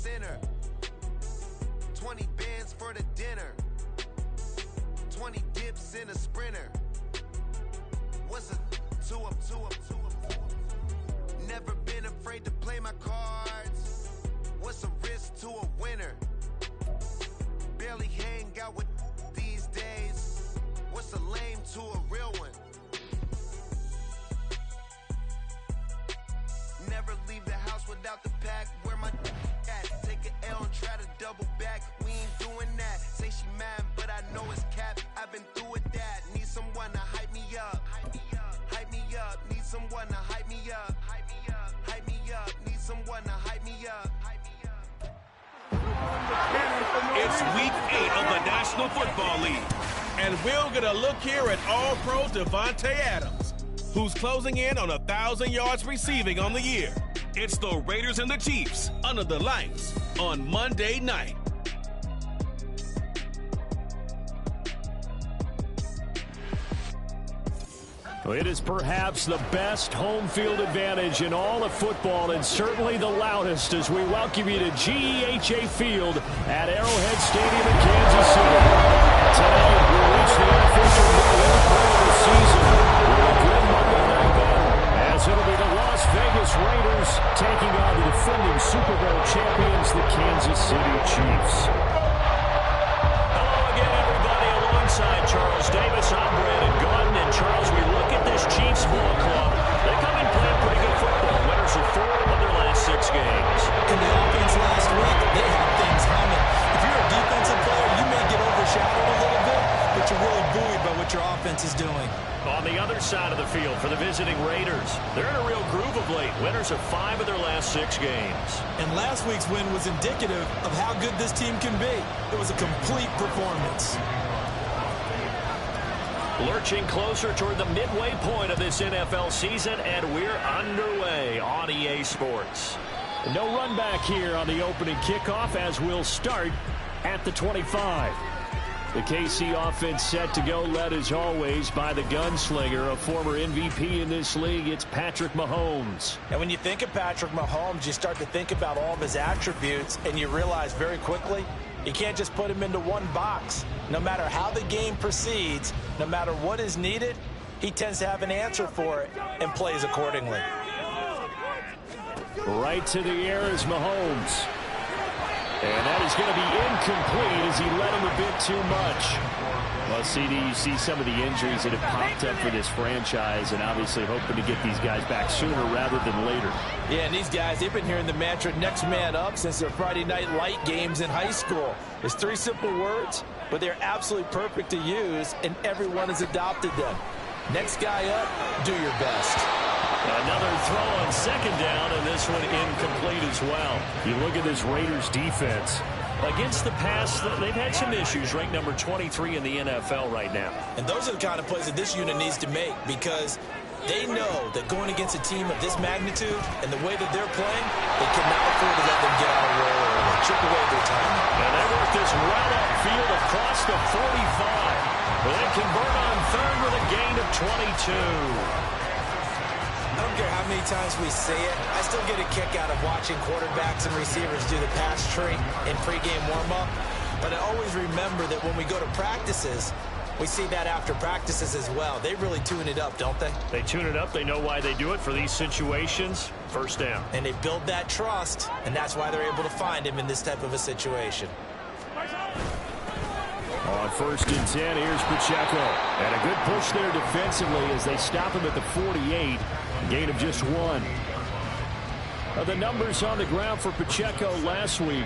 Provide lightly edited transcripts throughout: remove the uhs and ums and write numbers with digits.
center. 20 bands for the dinner. 20 dips in a sprinter. What's a 2 up? Never been afraid to play my cards. What's a risk to a winner? Barely hang out with these days. What's a lame to a real one? Never leave the house without the pack. Where my at? Take an L and try to double back. We ain't doing that. Say she mad, but I know it's cap. I've been through with that. Need someone to hype me up. Hype me up. Need someone to hype me up. Hype me up. Need someone to hype me up. It's week 8 of the National Football League. And we're going to look here at All-Pro Devontae Adams, who's closing in on 1,000 yards receiving on the year. It's the Raiders and the Chiefs Under the lights on Monday night. It is perhaps the best home field advantage in all of football, and certainly the loudest, as we welcome you to GEHA Field at Arrowhead Stadium in Kansas City. Today, we'll reach the unofficial midway point of the season with a grim Monday night battle, as it'll be the Las Vegas Raiders taking on the defending Super Bowl champions, the Kansas City Chiefs. Hello again, everybody. Alongside Charles Davis, I'm Brandon Gordon. And Charles, we look at this Chiefs ball club. They come in playing pretty good football. Winners of 4 of their last 6 games. In the offense last week, they have things humming. If you're a defensive player, you may get overshadowed a little bit, but you're really buoyed by what your offense is doing. On the other side of the field for the visiting Raiders, they're in a real groove of late. Winners of 5 of their last 6 games. And last week's win was indicative of how good this team can be. It was a complete performance. Lurching closer toward the midway point of this NFL season, and we're underway on EA Sports. No run back here on the opening kickoff, as we'll start at the 25. The KC offense set to go, led as always by the gunslinger, a former MVP in this league. It's Patrick Mahomes. And when you think of Patrick Mahomes, you start to think about all of his attributes, and you realize very quickly, you can't just put him into one box. No matter how the game proceeds, no matter what is needed, he tends to have an answer for it and plays accordingly. Right to the air is Mahomes. And that is going to be incomplete as he led him a bit too much. Well, CD, you see some of the injuries that have popped up for this franchise, and obviously hoping to get these guys back sooner rather than later. Yeah, and these guys, they've been hearing the mantra, next man up, since their Friday night light games in high school. It's 3 simple words, but they're absolutely perfect to use, and everyone has adopted them. Next guy up, do your best. Another throw on 2nd down, and this one incomplete as well. You look at this Raiders defense. Against the pass, they've had some issues, ranked number 23 in the NFL right now. And those are the kind of plays that this unit needs to make, because they know that going against a team of this magnitude and the way that they're playing, they cannot afford to let them get out of roll or chip away their time. And they work this well upfield across the 45. But they convert on 3rd with a gain of 22. I don't care how many times we say it, I still get a kick out of watching quarterbacks and receivers do the pass tree in pregame warm-up. But I always remember that when we go to practices, we see that after practices as well. They really tune it up, don't they? They tune it up. They know why they do it for these situations. 1st down. And they build that trust, and that's why they're able to find him in this type of a situation. On 1st and 10, here's Pacheco. And a good push there defensively as they stop him at the 48. Gain of just 1. The numbers on the ground for Pacheco last week.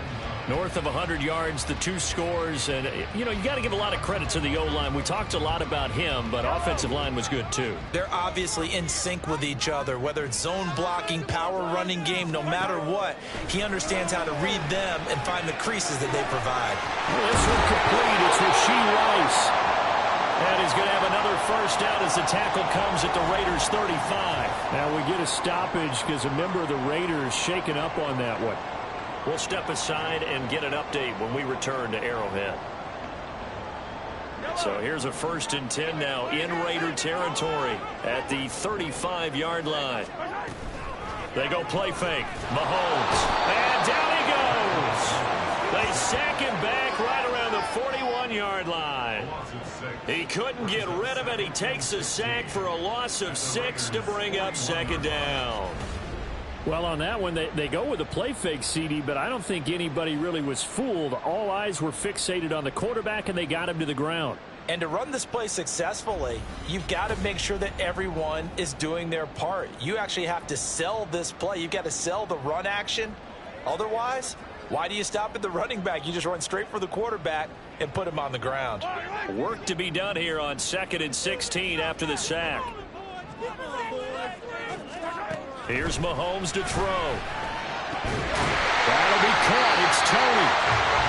North of 100 yards, the 2 scores. And, you got to give a lot of credit to the O-line. We talked a lot about him, but offensive line was good, too. They're obviously in sync with each other, whether it's zone blocking, power running game, no matter what. He understands how to read them and find the creases that they provide. Well, this one complete. It's Rashee Rice. And he's going to have another 1st down as the tackle comes at the Raiders' 35. Now we get a stoppage because a member of the Raiders shaken up on that one. We'll step aside and get an update when we return to Arrowhead. So here's a 1st and 10 now in Raider territory at the 35-yard line. They go play fake. Mahomes. And down he goes. They sack him back right around the 41-yard line. He couldn't get rid of it. He takes a sack for a loss of 6 to bring up second down. Well, on that one, they go with a play fake, CD, but I don't think anybody really was fooled. All eyes were fixated on the quarterback, and they got him to the ground. And to run this play successfully, you've got to make sure that everyone is doing their part. You actually have to sell this play. You've got to sell the run action. Otherwise, why do you stop at the running back? You just run straight for the quarterback and put him on the ground. Work to be done here on 2nd and 16 after the sack. Here's Mahomes to throw. That'll be caught. It's Tony.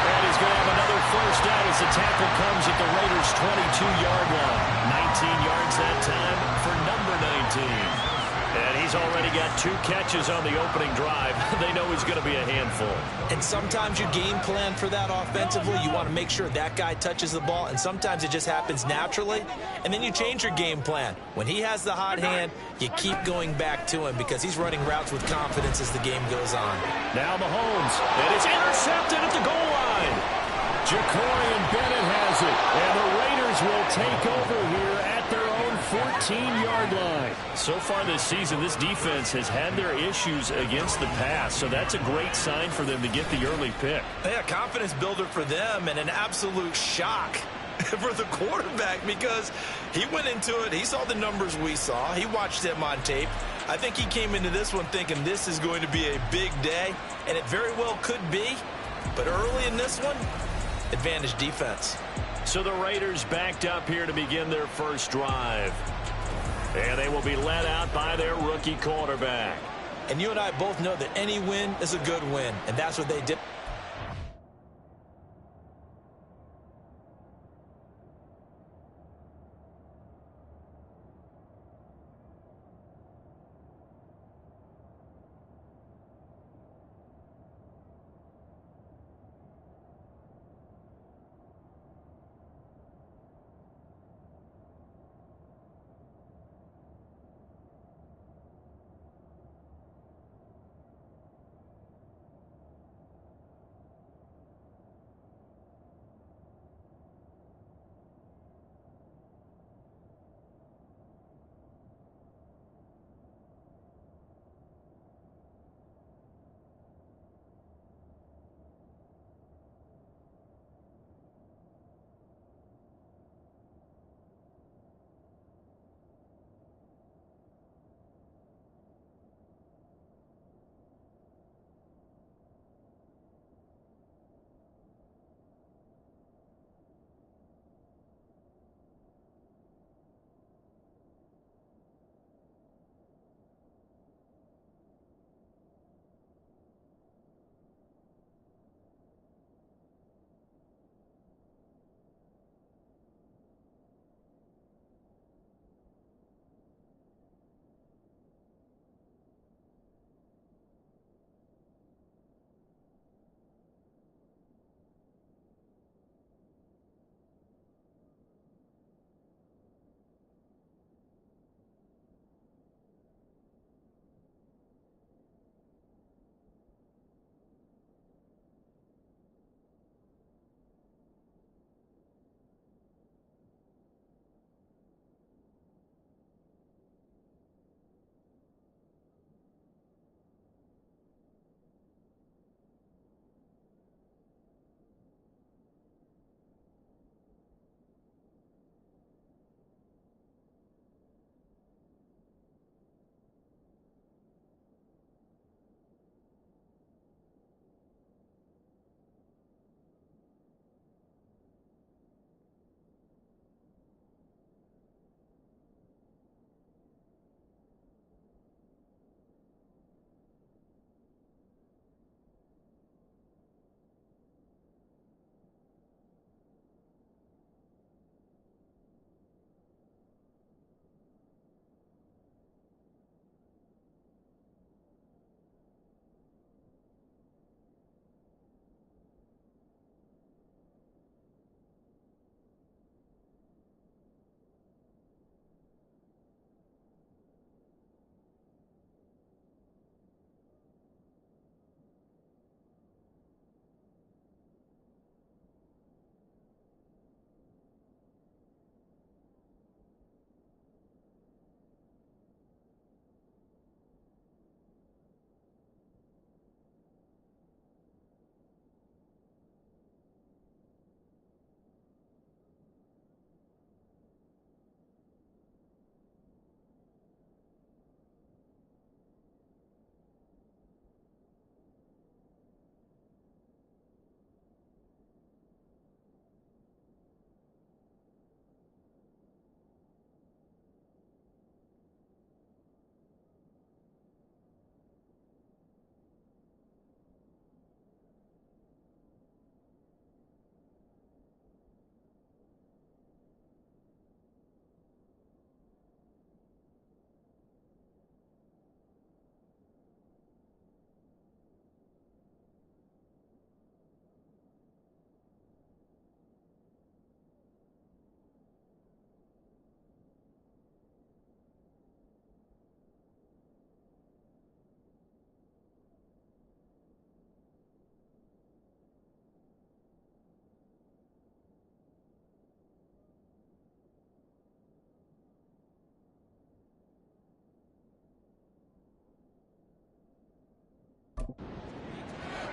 And he's going to have another first down as the tackle comes at the Raiders' 22-yard line. 19 yards that time for number 19. And he's already got 2 catches on the opening drive. They know he's going to be a handful. And sometimes you game plan for that offensively. You want to make sure that guy touches the ball, and sometimes it just happens naturally. And then you change your game plan. When he has the hot hand, you keep going back to him because he's running routes with confidence as the game goes on. Now Mahomes, and it's intercepted at the goal line. Ja'Cory Bennett has it, and the Raiders will take over here at their own 14-yard line. So far this season, this defense has had their issues against the pass, so that's a great sign for them to get the early pick. Yeah, confidence builder for them and an absolute shock for the quarterback because he went into it. He saw the numbers we saw. He watched them on tape. I think he came into this one thinking this is going to be a big day, and it very well could be. But early in this one, advantage defense. So the Raiders backed up here to begin their first drive. And they will be led out by their rookie quarterback. And you and I both know that any win is a good win, and that's what they did.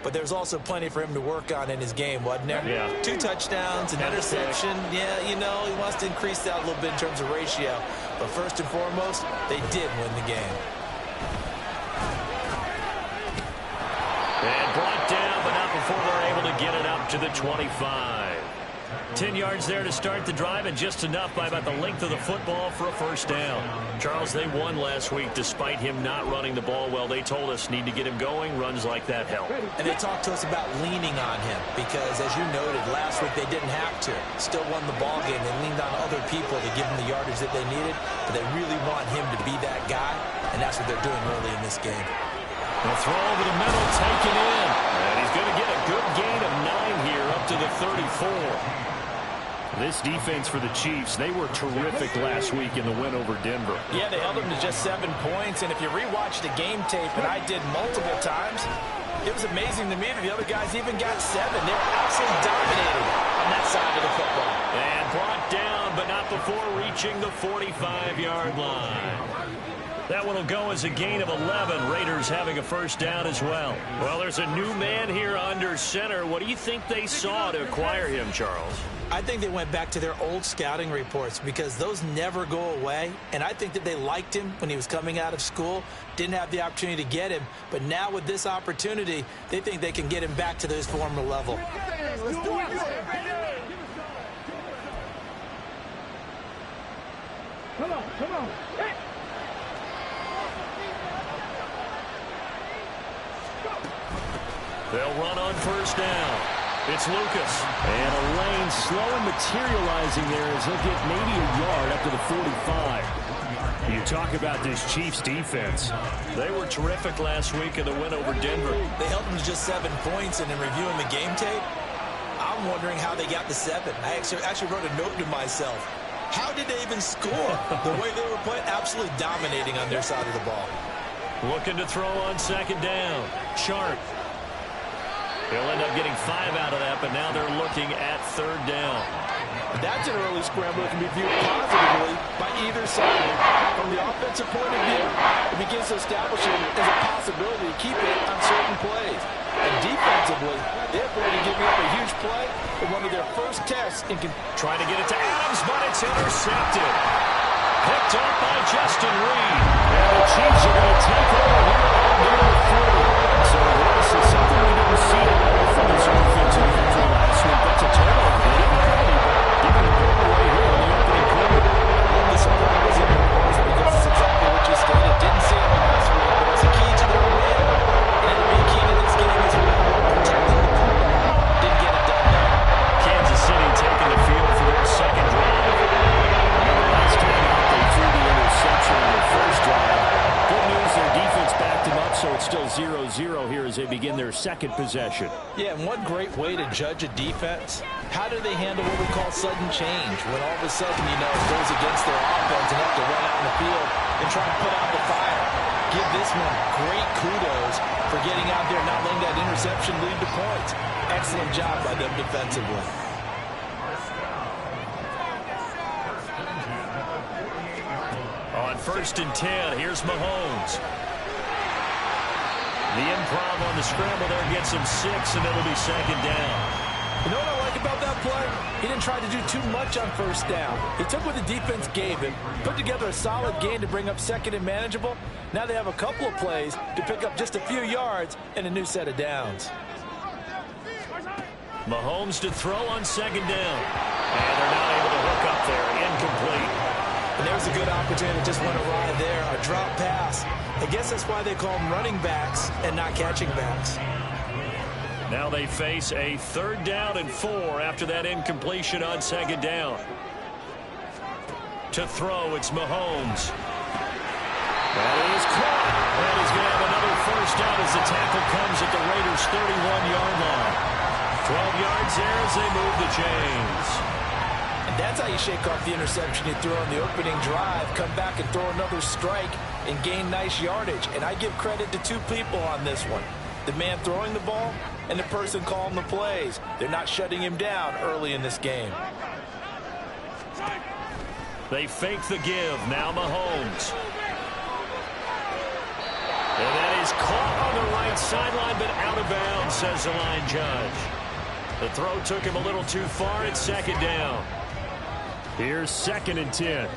but there's also plenty for him to work on in his game, wasn't there? Yeah. 2 touchdowns, an interception. Yeah, you know, he wants to increase that a little bit in terms of ratio. But first and foremost, they did win the game. And brought down, but not before they're able to get it up to the 25. 10 yards there to start the drive, and just enough by about the length of the football for a first down. Charles, they won last week despite him not running the ball well. They told us need to get him going. Runs like that help. And they talked to us about leaning on him because, as you noted, last week they didn't have to. Still won the ball game. They leaned on other people to give them the yardage that they needed, but they really want him to be that guy, and that's what they're doing early in this game. The throw over the middle, taken in. And he's going to get a good gain of 9 here up to the 34. This defense for the Chiefs, they were terrific last week in the win over Denver. Yeah, they held them to just 7 points, and if you rewatch the game tape, and I did multiple times, it was amazing to me that the other guys even got 7. They were absolutely dominating on that side of the football. And brought down, but not before reaching the 45-yard line. That one will go as a gain of 11. Raiders having a first down as well. Well, there's a new man here under center. What do you think they saw to acquire him, Charles? I think they went back to their old scouting reports because those never go away. And I think that they liked him when he was coming out of school, didn't have the opportunity to get him. But now with this opportunity, they think they can get him back to his former level. Let's do it. Come on. Hey. They'll run on first down. It's Lucas. And a lane slowly materializing there as he'll get maybe a yard up to the 45. You talk about this Chiefs defense. They were terrific last week in the win over Denver. They held them to just 7 points, and in reviewing the game tape, I'm wondering how they got to 7. I actually wrote a note to myself. How did they even score? The way they were playing, absolutely dominating on their side of the ball. Looking to throw on second down. Sharp. They'll end up getting 5 out of that, but now they're looking at third down. That's an early scramble that can be viewed positively by either side. From the offensive point of view, it begins to establish it as a possibility to keep it on certain plays. And defensively, they avoided giving up a huge play in one of their first tests. Trying to get it to Adams, but it's intercepted. Picked up by Justin Reed. And the Chiefs are going to take over here near the 40. So this is something we didn't see at all from this offensive unit from last week. That's a turnover. They didn't have any, but giving the ball away here in the opening quarter. The surprise in it was because it's exactly what you stated. Didn't see it last week, but it's a key to their win. And it'll be a key to this game as well. Protecting the ball. Didn't get it done there. Kansas City taking the field for their second drive. Last time out, they threw the interception on their first drive. Good news, their defense backed them up, so it's still 0-0 here as they begin their second possession. Yeah, and one great way to judge a defense, how do they handle what we call sudden change? When all of a sudden, you know, it goes against their offense and have to run out in the field and try and put out the fire. Give this one great kudos for getting out there and not letting that interception lead to points. Excellent job by them defensively. On 1st and 10, here's Mahomes. The improv on the scramble there gets him 6, and it'll be second down. You know what I like about that play? He didn't try to do too much on first down. He took what the defense gave him, put together a solid gain to bring up second and manageable. Now they have a couple of plays to pick up just a few yards and a new set of downs. Mahomes to throw on second down. And they're not able to hook up there. Incomplete. And there's a good opportunity that just went awry there. A drop pass. I guess that's why they call them running backs and not catching backs. Now they face a 3rd down and 4 after that incompletion on second down. To throw, it's Mahomes. That is caught. And he's going to have another first down as the tackle comes at the Raiders' 31-yard line. 12 yards there as they move the chains. And that's how you shake off the interception you threw on the opening drive. Come back and throw another strike and gain nice yardage. And I give credit to 2 people on this one. The man throwing the ball and the person calling the plays. They're not shutting him down early in this game. They fake the give. Now Mahomes. And that is caught on the right sideline, but out of bounds, says the line judge. The throw took him a little too far. It's second down. Here's 2nd and 10.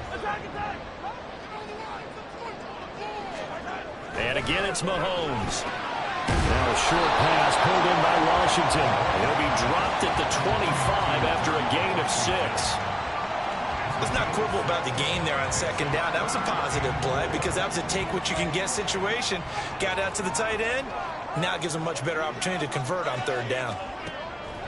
And again, it's Mahomes. Now a short pass pulled in by Washington. He'll be dropped at the 25 after a gain of 6. Let's not quibble about the gain there on second down. That was a positive play because that was a take-what-you-can-get situation. Got out to the tight end. Now it gives him a much better opportunity to convert on third down.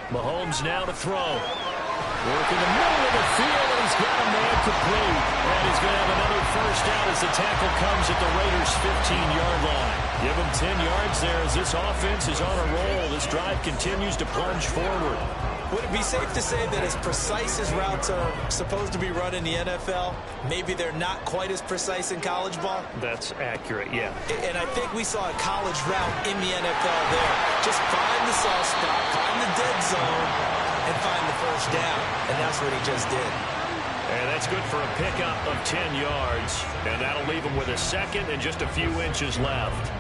Mahomes now to throw. Work in the middle of the field, and he's got a man complete. And he's going to have another first down as the tackle comes at the Raiders' 15-yard line. Give him 10 yards there as this offense is on a roll. This drive continues to plunge forward. Would it be safe to say that as precise as routes are supposed to be run in the NFL, maybe they're not quite as precise in college ball? That's accurate, yeah. And I think we saw a college route in the NFL there. Just find the soft spot, find the dead zone, and find the first down. And that's what he just did. And that's good for a pickup of 10 yards. And that'll leave him with a second and just a few inches left.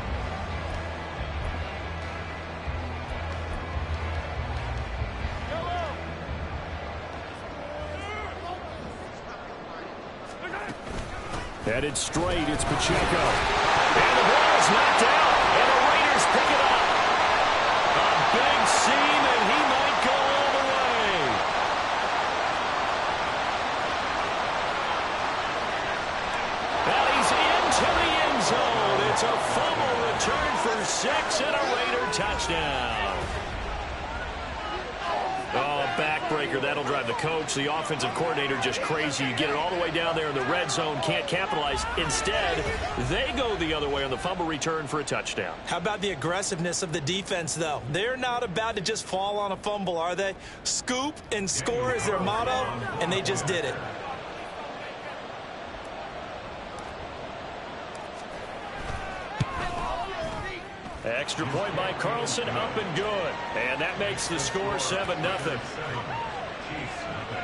Headed straight, it's Pacheco. And the ball is knocked out, and the Raiders pick it up. A big seam, and he might go all the way. And he's into the end zone. It's a fumble return for 6 and a Raider touchdown. Oh, backbreaker. That'll drive the coach, the offensive coordinator, just crazy. You get it all the way down there in the red zone, can't capitalize. Instead, they go the other way on the fumble return for a touchdown. How about the aggressiveness of the defense, though? They're not about to just fall on a fumble, are they? Scoop and score is their motto, and they just did it. Extra point by Carlson, up and good. And that makes the score 7-0.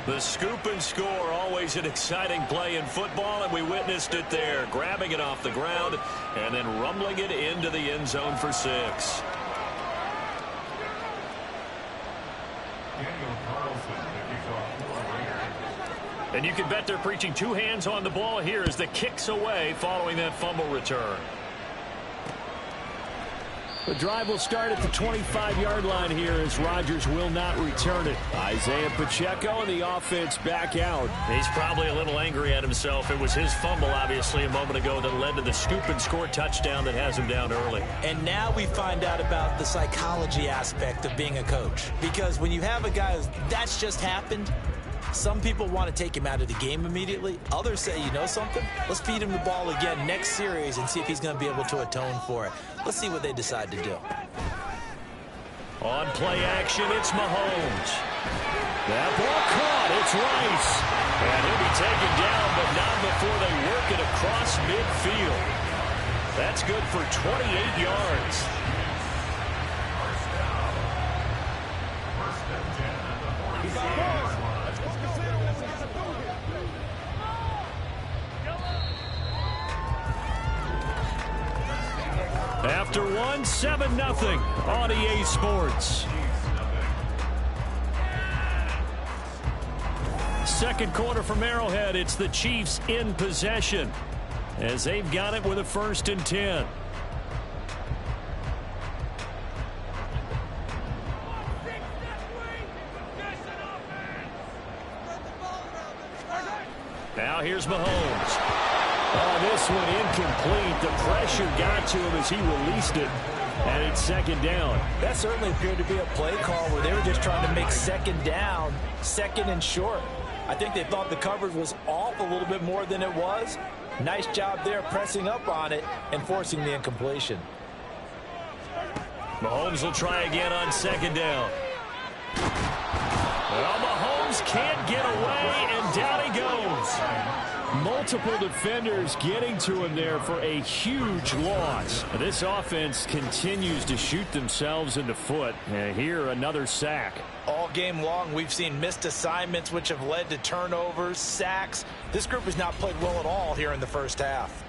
The scoop and score, always an exciting play in football, and we witnessed it there. Grabbing it off the ground and then rumbling it into the end zone for 6. And you can bet they're preaching 2 hands on the ball here as the kick's away following that fumble return. The drive will start at the 25-yard line here as Rodgers will not return it. Isaiah Pacheco and the offense back out. He's probably a little angry at himself. It was his fumble, obviously, a moment ago that led to the scoop and score touchdown that has him down early. And now we find out about the psychology aspect of being a coach. Because when you have a guy who's, that's just happened, some people want to take him out of the game immediately. Others say, you know something? Let's feed him the ball again next series and see if he's going to be able to atone for it. Let's see what they decide to do. On play action, it's Mahomes. That ball caught. It's Rice. And he'll be taken down, but not before they work it across midfield. That's good for 28 yards. After 1, 7-0 on EA Sports. Second quarter from Arrowhead. It's the Chiefs in possession as they've got it with a 1st and 10. Now here's Mahomes. Oh, this one incomplete. The pressure got to him as he released it, and it's 2nd down. That certainly appeared to be a play call where they were just trying to make 2nd down, 2nd and short. I think they thought the coverage was off a little bit more than it was. Nice job there pressing up on it and forcing the incompletion. Mahomes will try again on 2nd down. Well, Mahomes can't get away, and down he goes. Multiple defenders getting to him there for a huge loss. This offense continues to shoot themselves in the foot. And here, another sack. All game long, we've seen missed assignments, which have led to turnovers, sacks. This group has not played well at all here in the first half.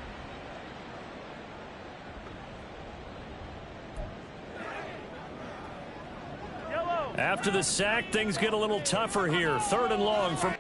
After the sack, things get a little tougher here. 3rd and long from...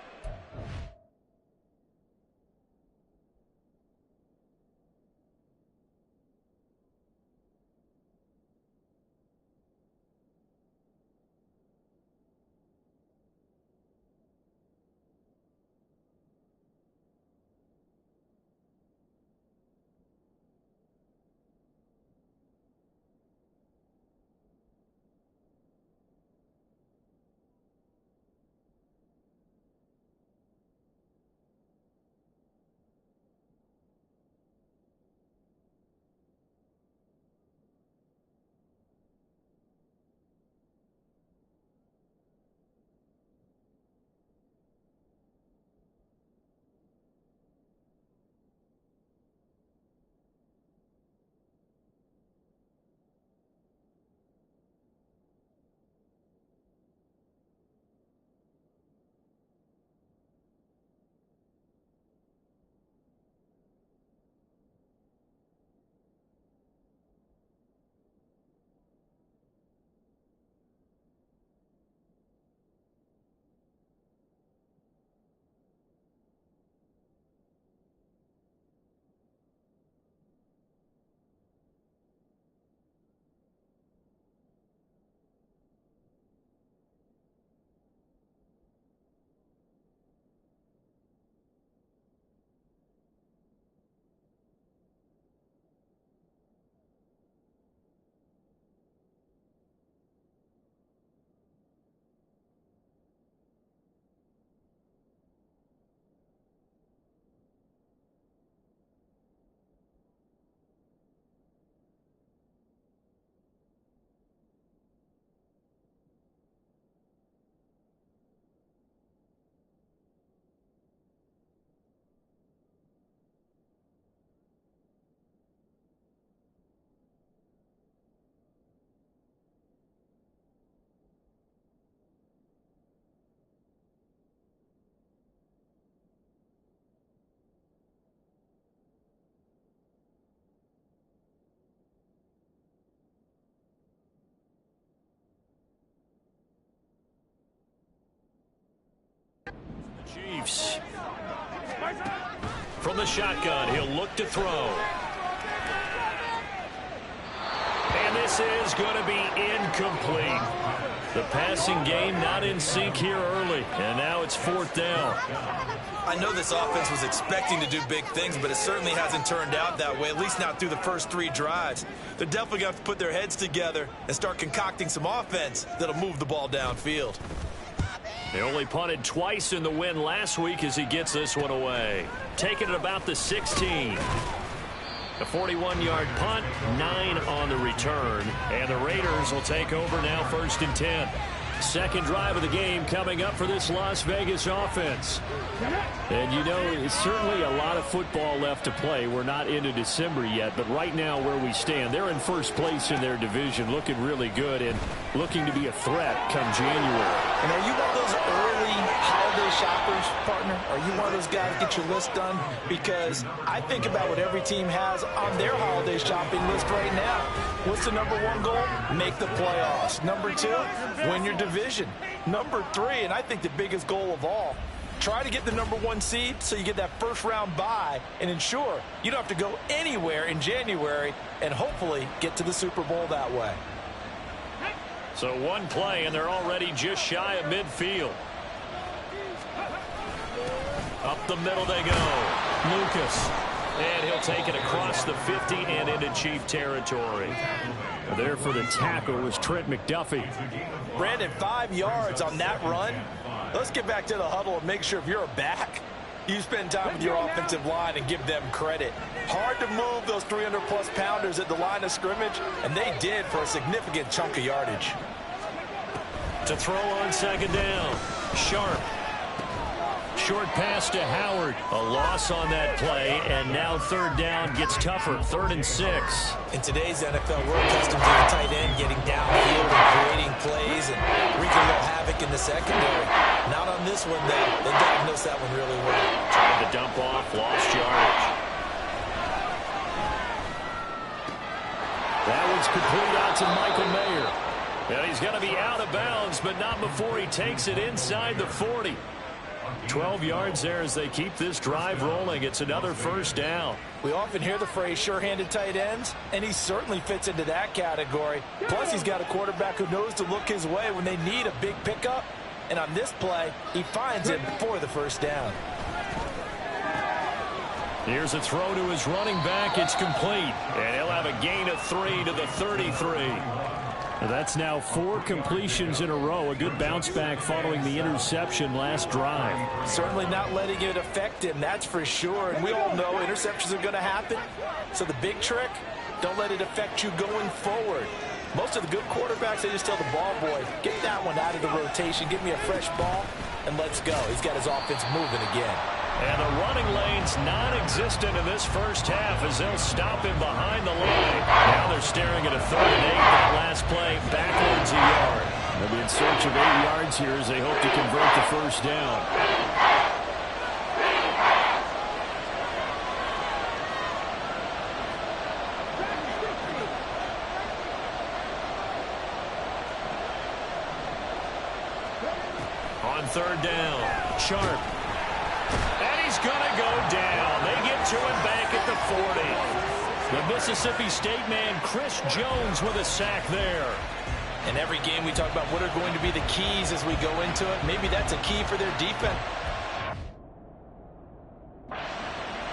Chiefs. From the shotgun, he'll look to throw. And this is going to be incomplete. The passing game not in sync here early, and now it's 4th down. I know this offense was expecting to do big things, but it certainly hasn't turned out that way, at least not through the first 3 drives. They're definitely going to have to put their heads together and start concocting some offense that'll move the ball downfield. They only punted twice in the win last week as he gets this one away. Taking it about the 16. A 41-yard punt, 9 on the return. And the Raiders will take over now 1st and 10. Second drive of the game coming up for this Las Vegas offense. And you know, it's certainly a lot of football left to play. We're not into December yet, but right now where we stand, they're in first place in their division, looking really good and looking to be a threat come January. And are you one of those early holiday shoppers, partner? Are you one of those guys get your list done? Because I think about what every team has on their holiday shopping list right now. What's the number 1 goal? Make the playoffs. Number 2, win your division. Number 3, and I think the biggest goal of all, try to get the number 1 seed so you get that first-round bye and ensure you don't have to go anywhere in January and hopefully get to the Super Bowl that way. So 1 play, and they're already just shy of midfield. Up the middle they go. Lucas. And he'll take it across the 50 and into Chief territory. There for the tackle was Trent McDuffie. Brandon, 5 yards on that run. Let's get back to the huddle and make sure if you're a back, you spend time with your offensive line and give them credit. Hard to move those 300-plus pounders at the line of scrimmage, and they did for a significant chunk of yardage. To throw on 2nd down. Sharp. Short pass to Howard. A loss on that play, and now 3rd down gets tougher. 3rd and 6. In today's NFL, we're accustomed to the tight end getting downfield and creating plays and wreaking a little havoc in the secondary. Not on this one, though. They diagnosed that one really well. Tried to dump off, lost yardage. That one's complete out to Michael Mayer. And he's going to be out of bounds, but not before he takes it inside the 40. 12 yards there as they keep this drive rolling. It's another first down. We often hear the phrase sure-handed tight ends, and he certainly fits into that category. Plus, he's got a quarterback who knows to look his way when they need a big pickup. And on this play, he finds it for the first down. Here's a throw to his running back. It's complete. And he'll have a gain of 3 to the 33. That's now 4 completions in a row. A good bounce back following the interception last drive. Certainly not letting it affect him, that's for sure. And we all know interceptions are going to happen. So the big trick, don't let it affect you going forward. Most of the good quarterbacks, they just tell the ball boy, get that one out of the rotation, give me a fresh ball, and let's go. He's got his offense moving again. And the running lane's non-existent in this first half as they'll stop him behind the line. Now they're staring at a 3rd and 8. That last play backwards a yard. They'll be in search of 8 yards here as they hope to convert the first down. On 3rd down, Sharp. And he's going to go down. They get to him back at the 40. The Mississippi State man, Chris Jones, with a sack there. In every game we talk about what are going to be the keys as we go into it. Maybe that's a key for their defense.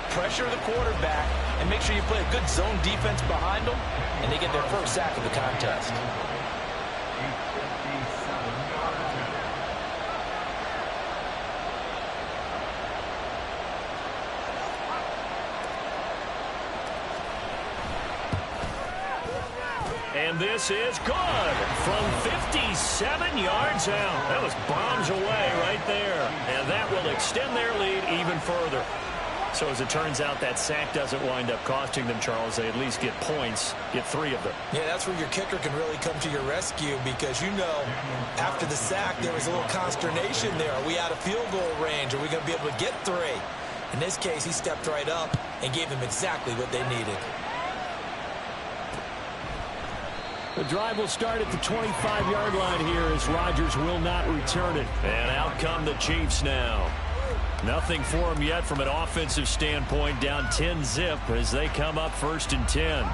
Pressure the quarterback and make sure you play a good zone defense behind them, and they get their first sack of the contest. And this is good from 57 yards out. That was bombs away right there. And that will extend their lead even further. So as it turns out, that sack doesn't wind up costing them, Charles. They at least get points, get 3 of them. Yeah, that's where your kicker can really come to your rescue because, you know, after the sack, there was a little consternation there. Are we out of field goal range? Are we going to be able to get 3? In this case, he stepped right up and gave them exactly what they needed. The drive will start at the 25-yard line here as Rodgers will not return it. And out come the Chiefs now. Nothing for them yet from an offensive standpoint. Down 10-zip as they come up 1st and 10.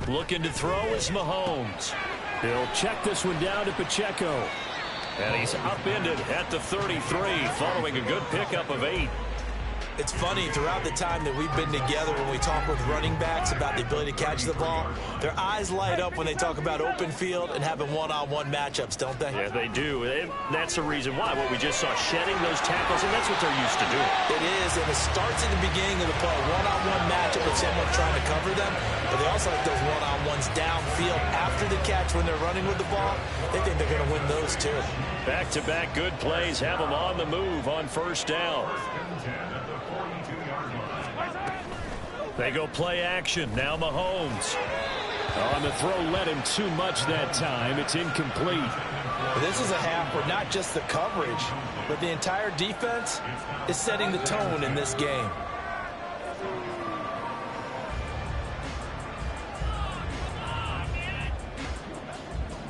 Looking to throw is Mahomes. He'll check this one down to Pacheco. And he's upended at the 33 following a good pickup of 8. It's funny, throughout the time that we've been together when we talk with running backs about the ability to catch the ball, their eyes light up when they talk about open field and having one-on-one matchups, don't they? Yeah, they do. And that's the reason why. What we just saw, shedding those tackles, and that's what they're used to doing. It is, and it starts at the beginning of the play. One-on-one matchup with someone trying to cover them, but they also like those one-on-ones downfield after the catch when they're running with the ball. They think they're going to win those, too. Back-to-back good plays have them on the move on 1st down. They go play action. Now Mahomes. On the throw, led him too much that time. It's incomplete. This is a half where not just the coverage, but the entire defense is setting the tone in this game.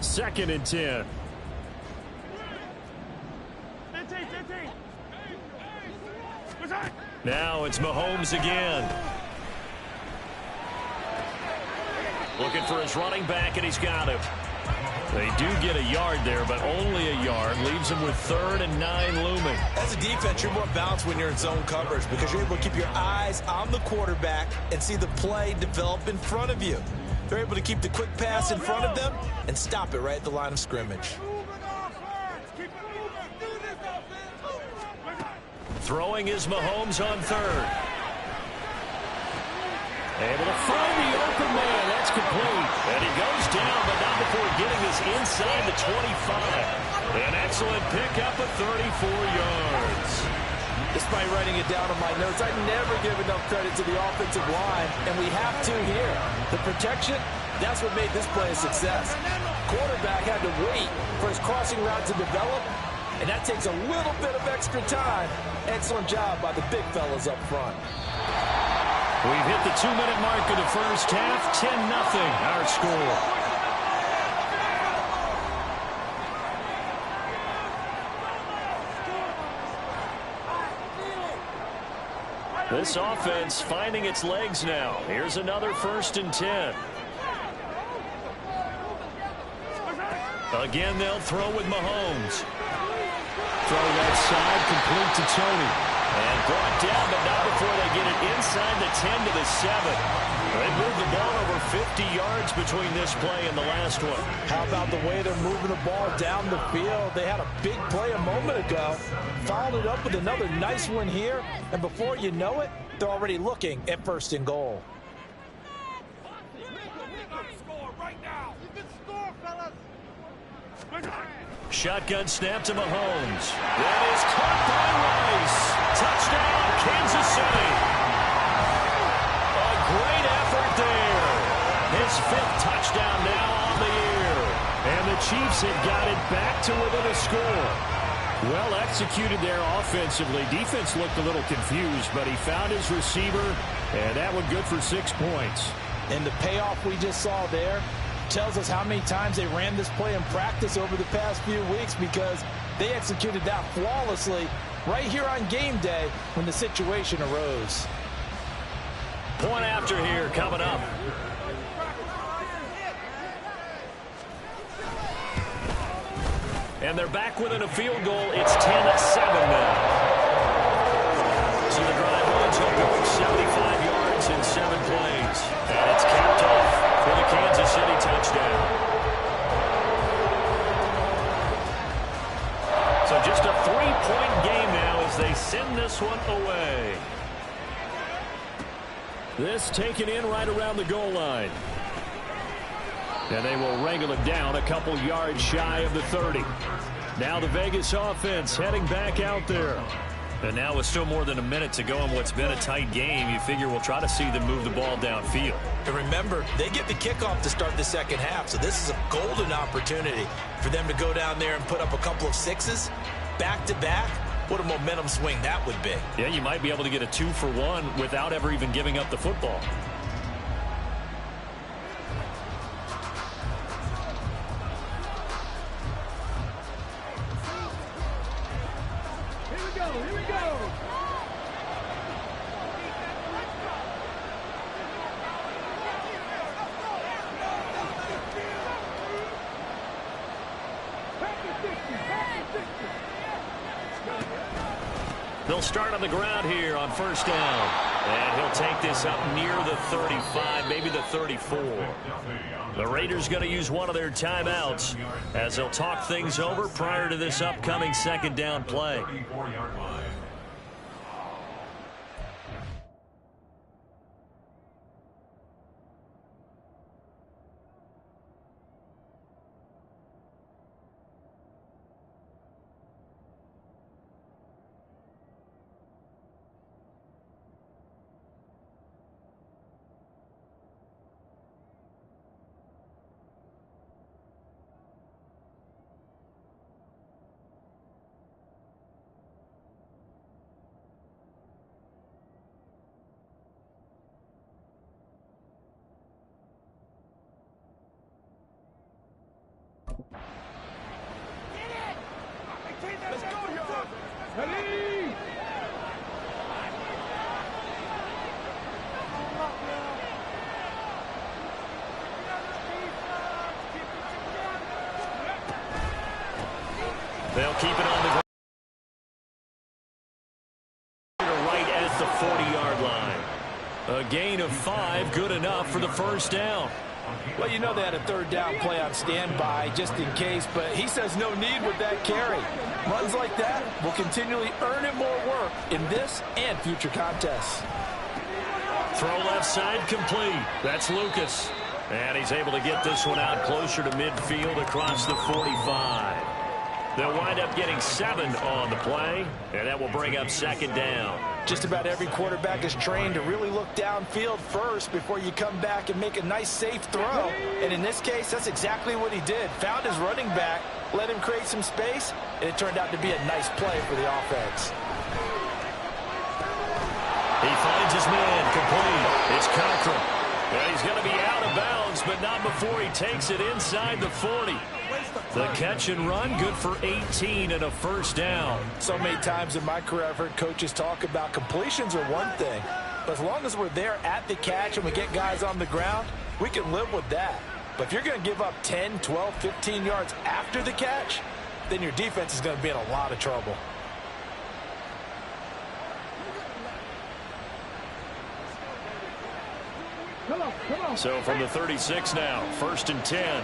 Second and 10. Now it's Mahomes again. Looking for his running back, and he's got him. They do get a yard there, but only a yard. Leaves them with 3rd and 9 looming. As a defense, you're more balanced when you're in zone coverage because you're able to keep your eyes on the quarterback and see the play develop in front of you. They're able to keep the quick pass in front of them and stop it right at the line of scrimmage. Throwing is Mahomes on 3rd. Able to find the open man. That's complete. And he goes down, but not before getting this inside the 25. An excellent pickup of 34 yards. Despite writing it down on my notes, I never give enough credit to the offensive line, and we have to here. The protection, That's what made this play a success. Quarterback had to wait for his crossing route to develop, and that takes a little bit of extra time. Excellent job by the big fellas up front. We've hit the 2-minute mark of the first half. 10-0 our score. This offense finding its legs now. Here's another 1st and 10. Again, they'll throw with Mahomes. Throw that side, complete to Tony. And brought down, but not before they get it inside the 10 to the 7. They moved the ball over 50 yards between this play and the last one. How about the way they're moving the ball down the field? They had a big play a moment ago. Followed it up with another nice one here. And before you know it, they're already looking at 1st and goal. Shotgun snap to Mahomes. That is caught by Rice. Touchdown, Kansas City. A great effort there. His 5th touchdown now on the year. And the Chiefs have got it back to within a score. Well executed there offensively. Defense looked a little confused, but he found his receiver, and that one good for 6 points. And the payoff we just saw there tells us how many times they ran this play in practice over the past few weeks, because they executed that flawlessly right here on game day when the situation arose. Point after here coming up. And they're back within a field goal. It's 10-7 now. So the drive runs over 75 yards in 7 plays. And it's capped off for the Kansas City touchdown. So just a 3-point game now as they send this one away. This taken in right around the goal line. And they will wrangle it down a couple yards shy of the 30. Now the Vegas offense heading back out there. And now with still more than a minute to go in what's been a tight game, you figure we'll try to see them move the ball downfield. And remember, they get the kickoff to start the second half, so this is a golden opportunity for them to go down there and put up a couple of 6s back-to-back. What a momentum swing that would be. Yeah, you might be able to get a 2-for-1 without ever even giving up the football. They'll start on the ground here on 1st down. And he'll take this up near the 35, maybe the 34. The Raiders going to use one of their timeouts as they'll talk things over prior to this upcoming 2nd down play. They'll keep it on the ground. Right at the 40-yard line. A gain of 5, good enough for the 1st down. Well, you know they had a 3rd down play on standby just in case, but he says no need with that carry. Runs like that will continually earn him more work in this and future contests. Throw left side complete. That's Lucas. And he's able to get this one out closer to midfield across the 45. They'll wind up getting 7 on the play, and that will bring up 2nd down. Just about every quarterback is trained to really look downfield first before you come back and make a nice, safe throw. And in this case, that's exactly what he did. Found his running back, let him create some space, and it turned out to be a nice play for the offense. He finds his man, complete. It's Cochran. Well, he's going to be out of bounds, but not before he takes it inside the 40. The catch and run, good for 18 and a first down. So many times in my career, I've heard coaches talk about completions are one thing, but as long as we're there at the catch and we get guys on the ground, we can live with that. But if you're going to give up 10, 12, 15 yards after the catch, then your defense is going to be in a lot of trouble. So from the 36 now, 1st and 10.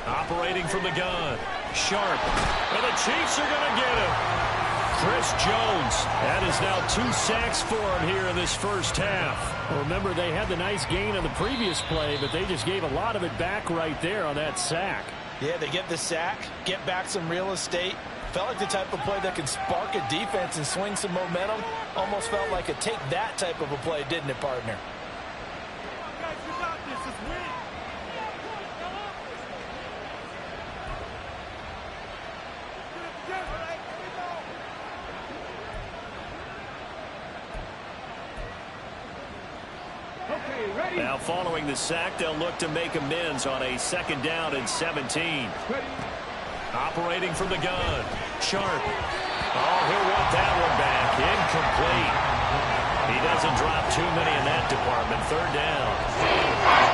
Operating from the gun. Sharp. And the Chiefs are going to get him. Chris Jones. That is now 2 sacks for him here in this first half. Well, remember, they had the nice gain on the previous play, but they just gave a lot of it back right there on that sack. Yeah, they get the sack, get back some real estate. Felt like the type of play that can spark a defense and swing some momentum. Almost felt like a take that type of a play, didn't it, partner? Now following the sack, they'll look to make amends on a 2nd down and 17. Operating from the gun. Sharp. Oh, he'll want that one back. Incomplete. He doesn't drop too many in that department. 3rd down.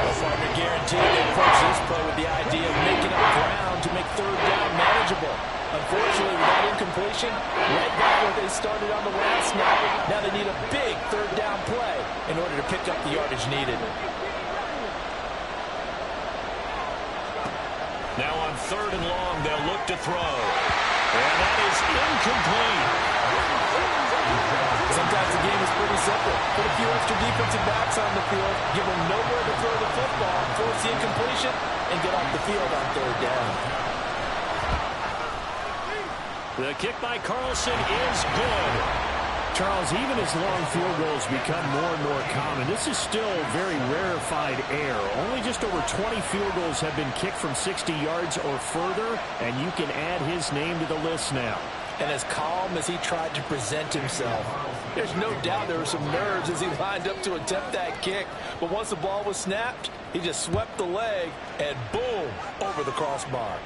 Well, partner, guaranteed they approach this play with the idea of making up ground to make 3rd down manageable. Unfortunately, with that incompletion, right back where they started on the last snap, now they need a big 3rd down play in order to pick up the yardage needed. Now on 3rd and long, they'll look to throw. And that is incomplete. Sometimes the game is pretty simple. Put a few extra defensive backs on the field, give them nowhere to throw the football, force the incompletion, and get off the field on 3rd down. The kick by Carlson is good. Charles, even as long field goals become more and more common, this is still very rarefied air. Only just over 20 field goals have been kicked from 60 yards or further, and you can add his name to the list now. And as calm as he tried to present himself, there's no doubt there were some nerves as he lined up to attempt that kick. But once the ball was snapped, he just swept the leg and boom, over the crossbar.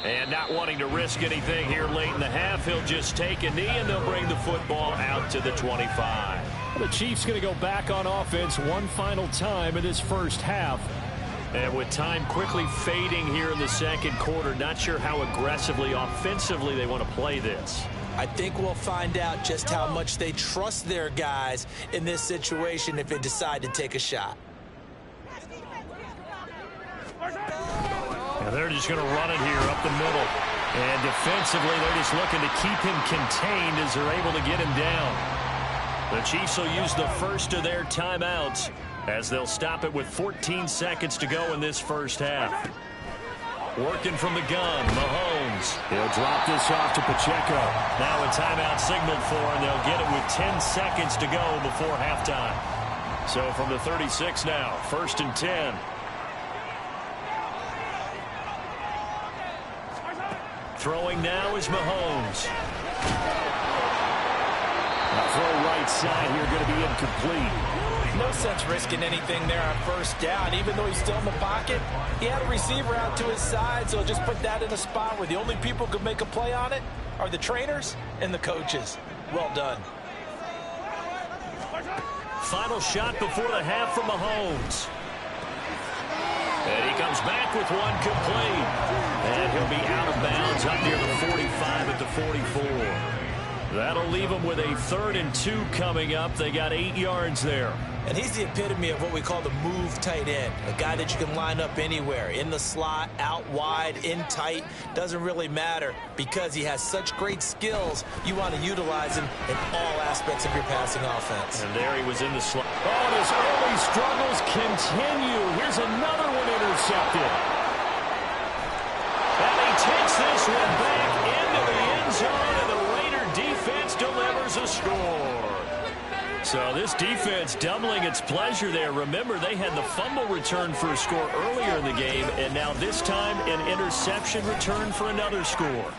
And not wanting to risk anything here late in the half, he'll just take a knee and they'll bring the football out to the 25. The Chiefs going to go back on offense one final time in this first half. And with time quickly fading here in the 2nd quarter, not sure how aggressively, offensively they want to play this. I think we'll find out just how much they trust their guys in this situation if they decide to take a shot. And they're just going to run it here up the middle. And defensively, they're just looking to keep him contained as they're able to get him down. The Chiefs will use the first of their timeouts as they'll stop it with 14 seconds to go in this first half. Working from the gun, Mahomes. He'll drop this off to Pacheco. Now a timeout signaled for, and they'll get it with 10 seconds to go before halftime. So from the 36 now, 1st and 10. Throwing now is Mahomes. Throw right side here, going to be incomplete. No sense risking anything there on 1st down. Even though he's still in the pocket, he had a receiver out to his side, so just put that in a spot where the only people who could make a play on it are the trainers and the coaches. Well done. Final shot before the half from Mahomes. And he comes back with one complete. And he'll be out of bounds up near the 45 at the 44. That'll leave them with a 3rd and 2 coming up. They got 8 yards there. And he's the epitome of what we call the move tight end. A guy that you can line up anywhere. In the slot, out wide, in tight. Doesn't really matter because he has such great skills. You want to utilize him in all aspects of your passing offense. And there he was in the slot. Oh, his early struggles continue. Here's another one intercepted. this one back into the end zone, and the Raider defense delivers a score. So this defense doubling its pleasure there. Remember, they had the fumble return for a score earlier in the game, and now this time an interception return for another score.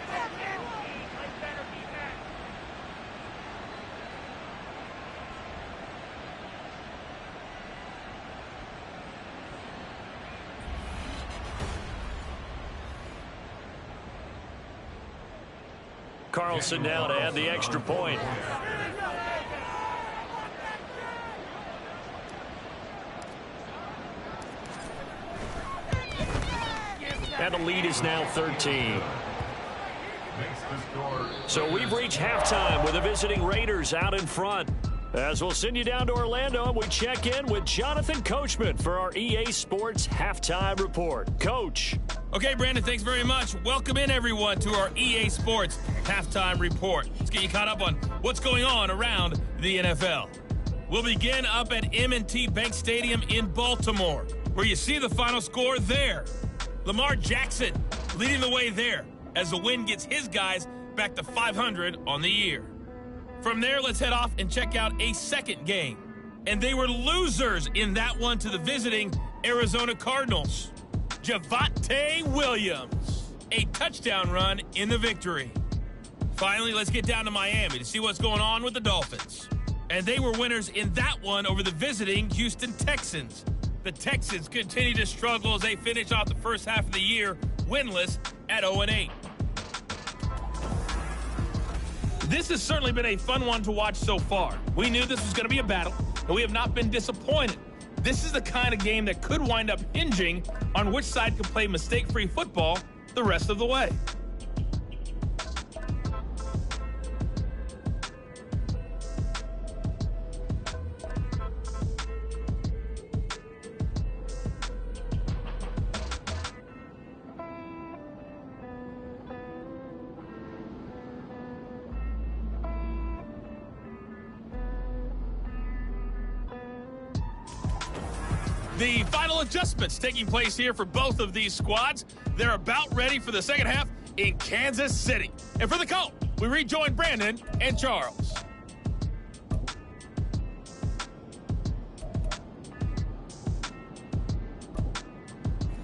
Carlson now to add the extra point. And the lead is now 13. So we've reached halftime with the visiting Raiders out in front. As we'll send you down to Orlando, and we check in with Jonathan Coachman for our EA Sports Halftime Report. Coach. Okay, Brandon, thanks very much. Welcome in, everyone, to our EA Sports Halftime Report. Let's get you caught up on what's going on around the NFL. We'll begin up at M&T Bank Stadium in Baltimore, where you see the final score there. Lamar Jackson leading the way there as the win gets his guys back to 500 on the year. From there, let's head off and check out a second game. And they were losers in that one to the visiting Arizona Cardinals. Javonte Williams, a touchdown run in the victory. Finally, let's get down to Miami to see what's going on with the Dolphins. And they were winners in that one over the visiting Houston Texans. The Texans continue to struggle as they finish off the first half of the year winless at 0-8. This has certainly been a fun one to watch so far. We knew this was going to be a battle, and we have not been disappointed. This is the kind of game that could wind up hinging on which side can play mistake-free football the rest of the way. The final adjustments taking place here for both of these squads. They're about ready for the second half in Kansas City. And for the call, we rejoin Brandon and Charles.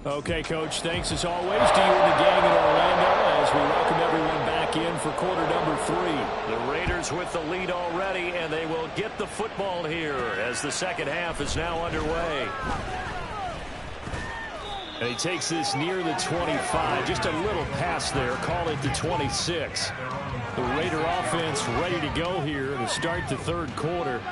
Okay, Coach, thanks as always to you and the gang in Orlando as we welcome everyone back in for quarter number 3. The Raiders with the lead already, and they will get the football here as the second half is now underway. And he takes this near the 25, just a little pass there, call it the 26. The Raider offense ready to go here to start the third quarter.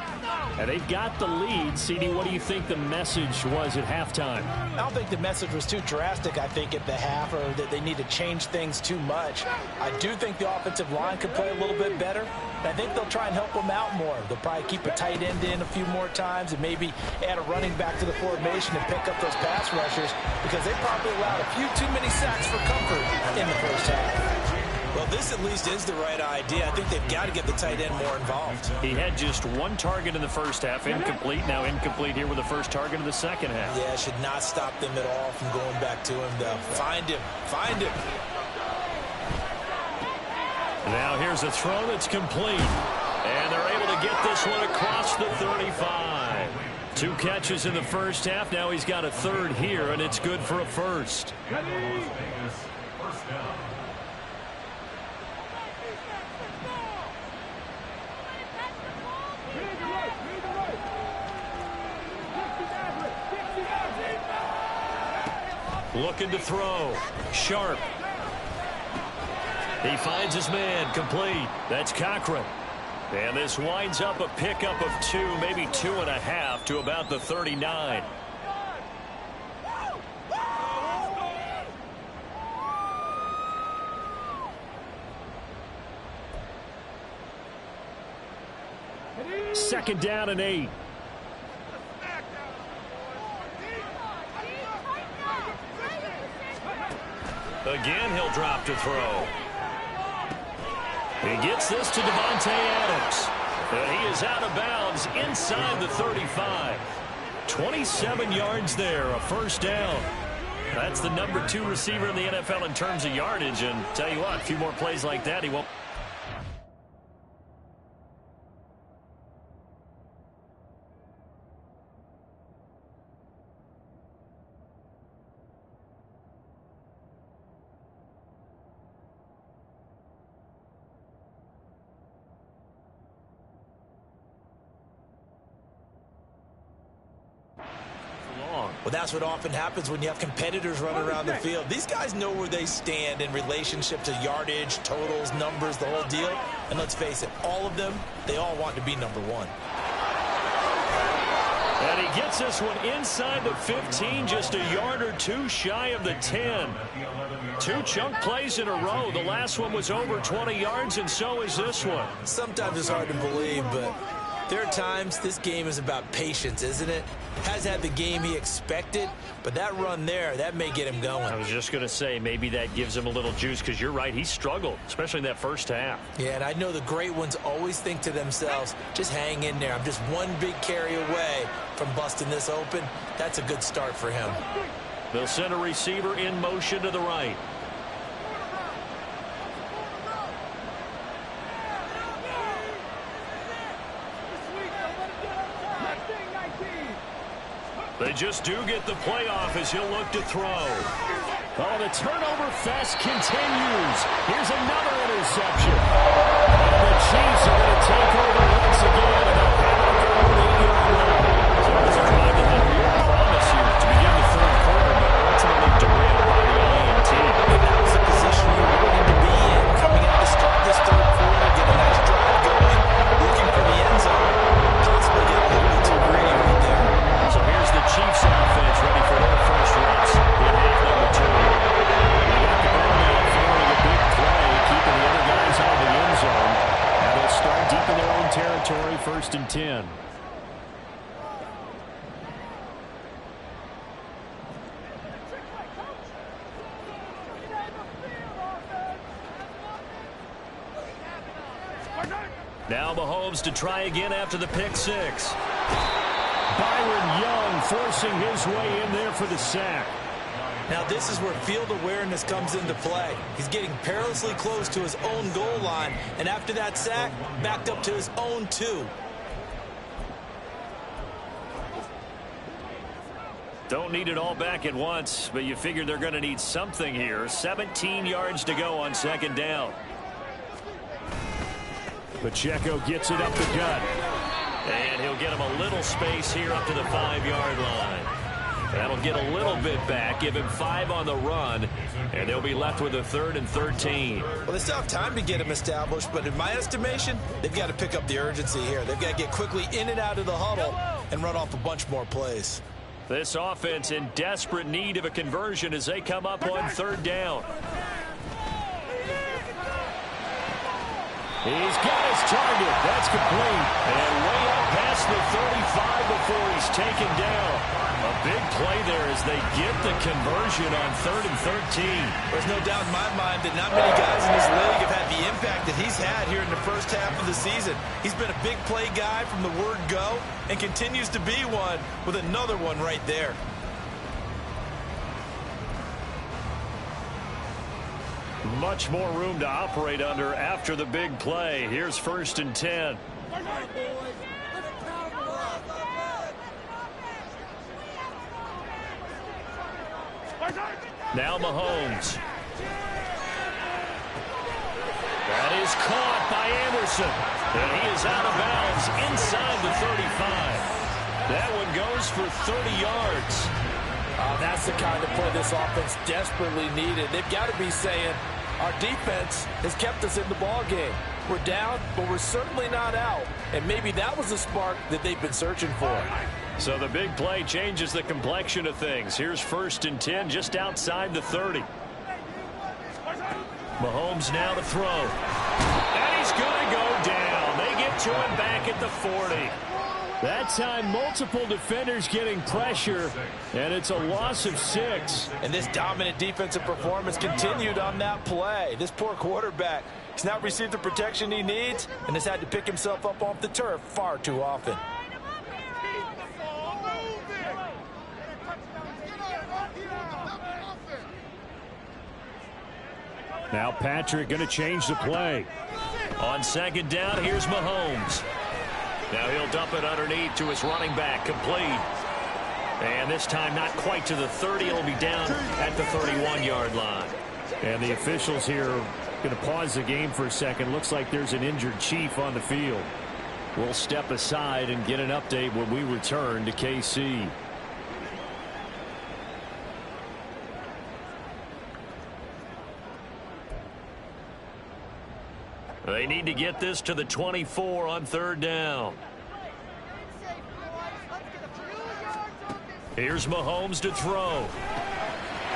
And they've got the lead. CD, what do you think the message was at halftime? I don't think the message was too drastic, I think, at the half, or that they need to change things too much. I do think the offensive line could play a little bit better. And I think they'll try and help them out more. They'll probably keep a tight end in a few more times and maybe add a running back to the formation and pick up those pass rushers because they probably allowed a few too many sacks for comfort in the first half. Well, this at least is the right idea. I think they've got to get the tight end more involved. He had just one target in the first half, incomplete. Now incomplete here with the first target in the second half. Yeah, should not stop them at all from going back to him, though. Find him. Find him. Now here's a throw that's complete. And they're able to get this one across the 35. 2 catches in the first half. Now he's got a third here, and it's good for a first. Looking to throw. Sharp. He finds his man. Complete. That's Cochran. And this winds up a pickup of 2, maybe 2.5 to about the 39. Second down and 8. Again, he'll drop to throw. He gets this to Davante Adams. And he is out of bounds inside the 35. 27 yards there, a first down. That's the number 2 receiver in the NFL in terms of yardage. And tell you what, a few more plays like that, he won't. Well, that's what often happens when you have competitors running around the field. These guys know where they stand in relationship to yardage, totals, numbers, the whole deal. And let's face it, all of them, they all want to be number 1. And he gets this one inside the 15, just a yard or 2 shy of the 10. 2 chunk plays in a row. The last one was over 20 yards, and so is this one. Sometimes it's hard to believe, but there are times this game is about patience, isn't it? Has had the game he expected, but that run there, that may get him going. I was just going to say, maybe that gives him a little juice, because you're right, he struggled, especially in that first half. Yeah, and I know the great ones always think to themselves, just hang in there. I'm just one big carry away from busting this open. That's a good start for him. They'll send a receiver in motion to the right. They just do get the playoff as he'll look to throw. Oh, the turnover fest continues. Here's another interception. And the Chiefs are going to take over once again, and they'll have it their own 8-yard line. So it's a drive that had real promise here to begin the third quarter, but ultimately derailed by the INT. And that was the position you wanted to be in coming out to start this third quarter, get a nice drive going, looking for the end zone, possibly get a little bit too greedy right there. So here's the Chiefs offense ready for their first reps in half number 2. They got the ball now following a big play, keeping the other guys out of the end zone. And they'll start deep in their own territory, 1st and 10. Now Mahomes to try again after the pick 6. Byron Young forcing his way in there for the sack. Now this is where field awareness comes into play. He's getting perilously close to his own goal line, and after that sack, backed up to his own 2. Don't need it all back at once, but you figure they're going to need something here. 17 yards to go on 2nd down. Pacheco gets it up the gut. And he'll get him a little space here up to the 5-yard line. That'll get a little bit back, give him 5 on the run, and they'll be left with a 3rd and 13. Well, they still have time to get him established, but in my estimation, they've got to pick up the urgency here. They've got to get quickly in and out of the huddle and run off a bunch more plays. This offense in desperate need of a conversion as they come up on 3rd down. He's got his target. That's complete. And way up past the 35 before he's taken down. A big play there as they get the conversion on 3rd and 13. There's no doubt in my mind that not many guys in this league have had the impact that he's had here in the first half of the season. He's been a big play guy from the word go and continues to be one with another one right there. Much more room to operate under after the big play. Here's 1st and 10. Now Mahomes. That is caught by Anderson. And he is out of bounds inside the 35. That one goes for 30 yards. That's the kind of play this offense desperately needed. They've got to be saying, our defense has kept us in the ball game. We're down, but we're certainly not out. And maybe that was the spark that they've been searching for. So the big play changes the complexion of things. Here's 1st and 10 just outside the 30. Mahomes now to throw. And he's going to go down. They get to him back at the 40. That time, multiple defenders getting pressure, and it's a loss of 6. And this dominant defensive performance continued on that play. This poor quarterback, he's not received the protection he needs and has had to pick himself up off the turf far too often. Now Patrick going to change the play. On second down, here's Mahomes. Now he'll dump it underneath to his running back, complete. And this time not quite to the 30. It'll be down at the 31-yard line. And the officials here are going to pause the game for a second. Looks like there's an injured Chief on the field. We'll step aside and get an update when we return to KC. They need to get this to the 24 on third down. Here's Mahomes to throw.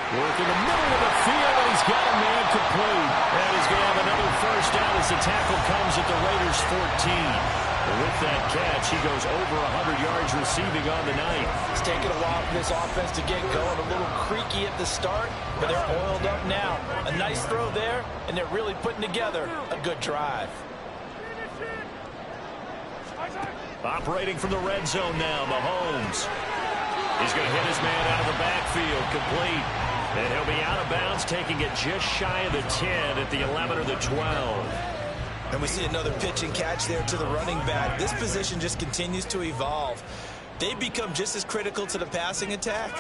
Working the middle of the field, and he's got a man complete. And he's going to have another first down as the tackle comes at the Raiders' 14. With that catch, he goes over 100 yards receiving on the night. It's taken a while for this offense to get going. A little creaky at the start, but they're oiled up now. A nice throw there, and they're really putting together a good drive. Operating from the red zone now, Mahomes. He's going to hit his man out of the backfield, complete. And he'll be out of bounds, taking it just shy of the 10 at the 11 or the 12. And we see another pitch and catch there to the running back. This position just continues to evolve. They've become just as critical to the passing attack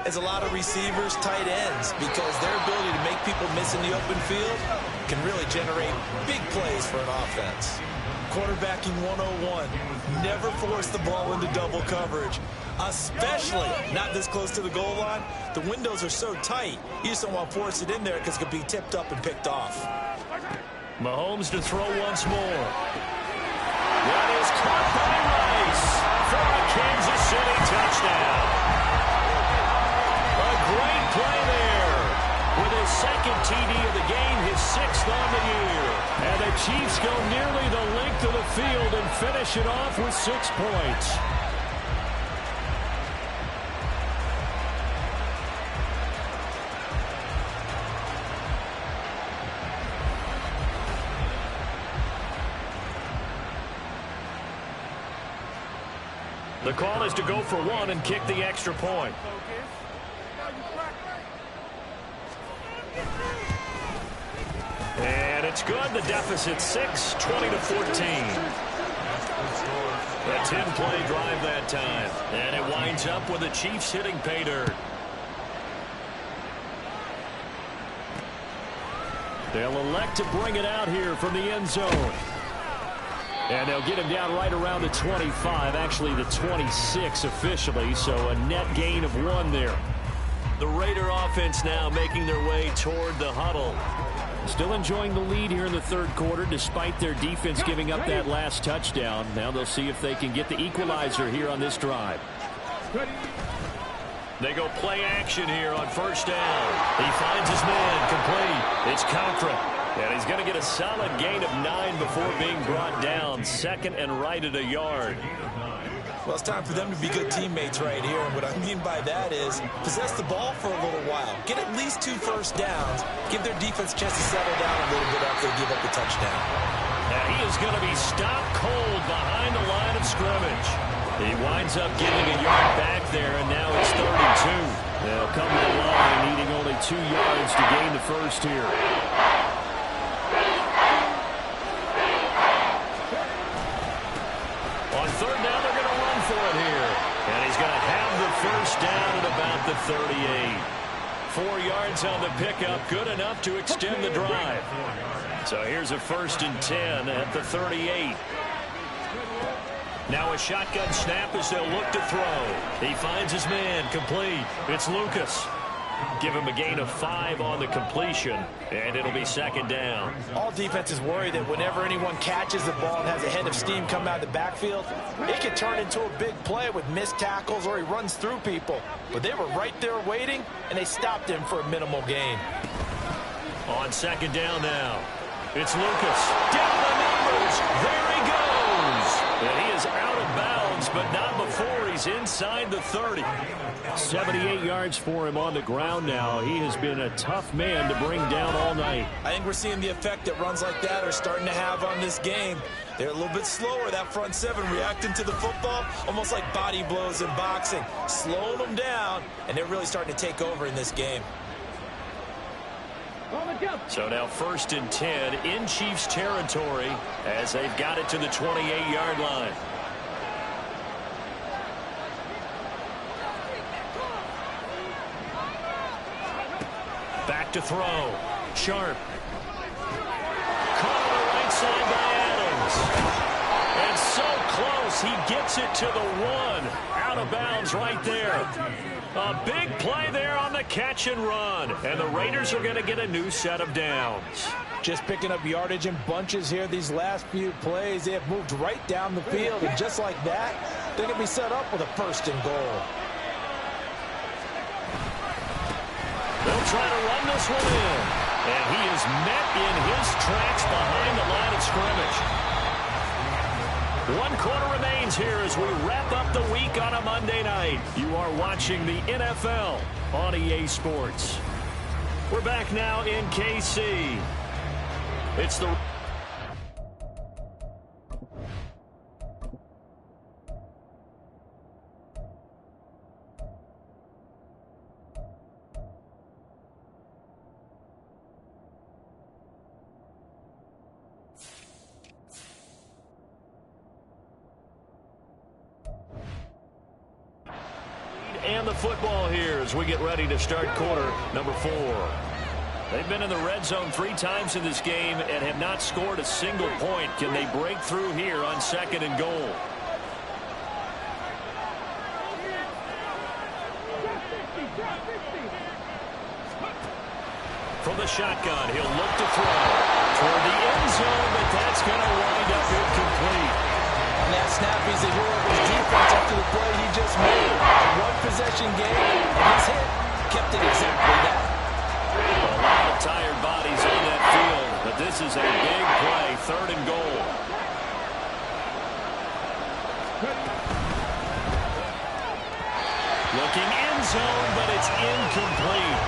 as a lot of receivers, tight ends, because their ability to make people miss in the open field can really generate big plays for an offense. Quarterbacking 101. Never force the ball into double coverage, especially not this close to the goal line. The windows are so tight, you just don't want to force it in there because it could be tipped up and picked off. Mahomes to throw once more. That is caught by Rice for a Kansas City touchdown. A great play there. With his second TD of the game, his 6th on the year. And the Chiefs go nearly the length of the field and finish it off with 6 points. The call is to go for one and kick the extra point. And it's good. The deficit 6, 20-14. A 10-play drive that time. And it winds up with the Chiefs hitting pay dirt. They'll elect to bring it out here from the end zone. And they'll get him down right around the 25, actually the 26 officially, so a net gain of 1 there. The Raider offense now making their way toward the huddle. Still enjoying the lead here in the third quarter despite their defense giving up that last touchdown. Now they'll see if they can get the equalizer here on this drive. They go play action here on first down. He finds his man complete. It's Contra. And he's going to get a solid gain of 9 before being brought down. Second and right at a yard. Well, it's time for them to be good teammates right here. And what I mean by that is possess the ball for a little while. Get at least 2 first downs. Give their defense a chance to settle down a little bit after they give up the touchdown. Now he is going to be stopped cold behind the line of scrimmage. He winds up getting a yard back there, and now it's 32. They'll come to the line needing only 2 yards to gain the first here. On third down, they're going to run for it here. And he's going to have the first down at about the 38. 4 yards on the pickup, good enough to extend the drive. So here's a 1st and 10 at the 38. Now a shotgun snap as they'll look to throw. He finds his man, complete. It's Lucas. Give him a gain of 5 on the completion, and it'll be 2nd down. All defenses worry that whenever anyone catches the ball and has a head of steam come out of the backfield, it can turn into a big play with missed tackles or he runs through people. But they were right there waiting, and they stopped him for a minimal gain. On 2nd down now, it's Lucas. Down the numbers. There he goes. And he is out of bounds, but not before he's inside the 30. 78 yards for him on the ground now. He has been a tough man to bring down all night. I think we're seeing the effect that runs like that are starting to have on this game. They're a little bit slower, that front 7, reacting to the football, almost like body blows in boxing, slowing them down, and they're really starting to take over in this game. So now 1st and 10 in Chiefs territory as they've got it to the 28-yard line. Back to throw. Sharp. Caught on the right side by Adams. And so close, he gets it to the 1. Out of bounds right there. A big play there on the catch and run. And the Raiders are going to get a new set of downs. Just picking up yardage in bunches here these last few plays. They have moved right down the field. And just like that, they're going to be set up with a 1st and goal. They'll try to run this one in. And he is met in his tracks behind the line of scrimmage. 1 quarter remains here as we wrap up the week on a Monday night. You are watching the NFL on EA Sports. We're back now in KC. It's the... and the football here as we get ready to start quarter number 4. They've been in the red zone 3 times in this game and have not scored a single point. Can they break through here on 2nd and goal? From the shotgun, he'll look to throw toward the end zone, but that's going to wind up incomplete. On that snap, he's a hero of his defense after the play he just made. A 1-possession game, and his hit kept it exactly that. A lot of tired bodies on that field, but this is a big play, 3rd and goal. Looking end zone, but it's incomplete.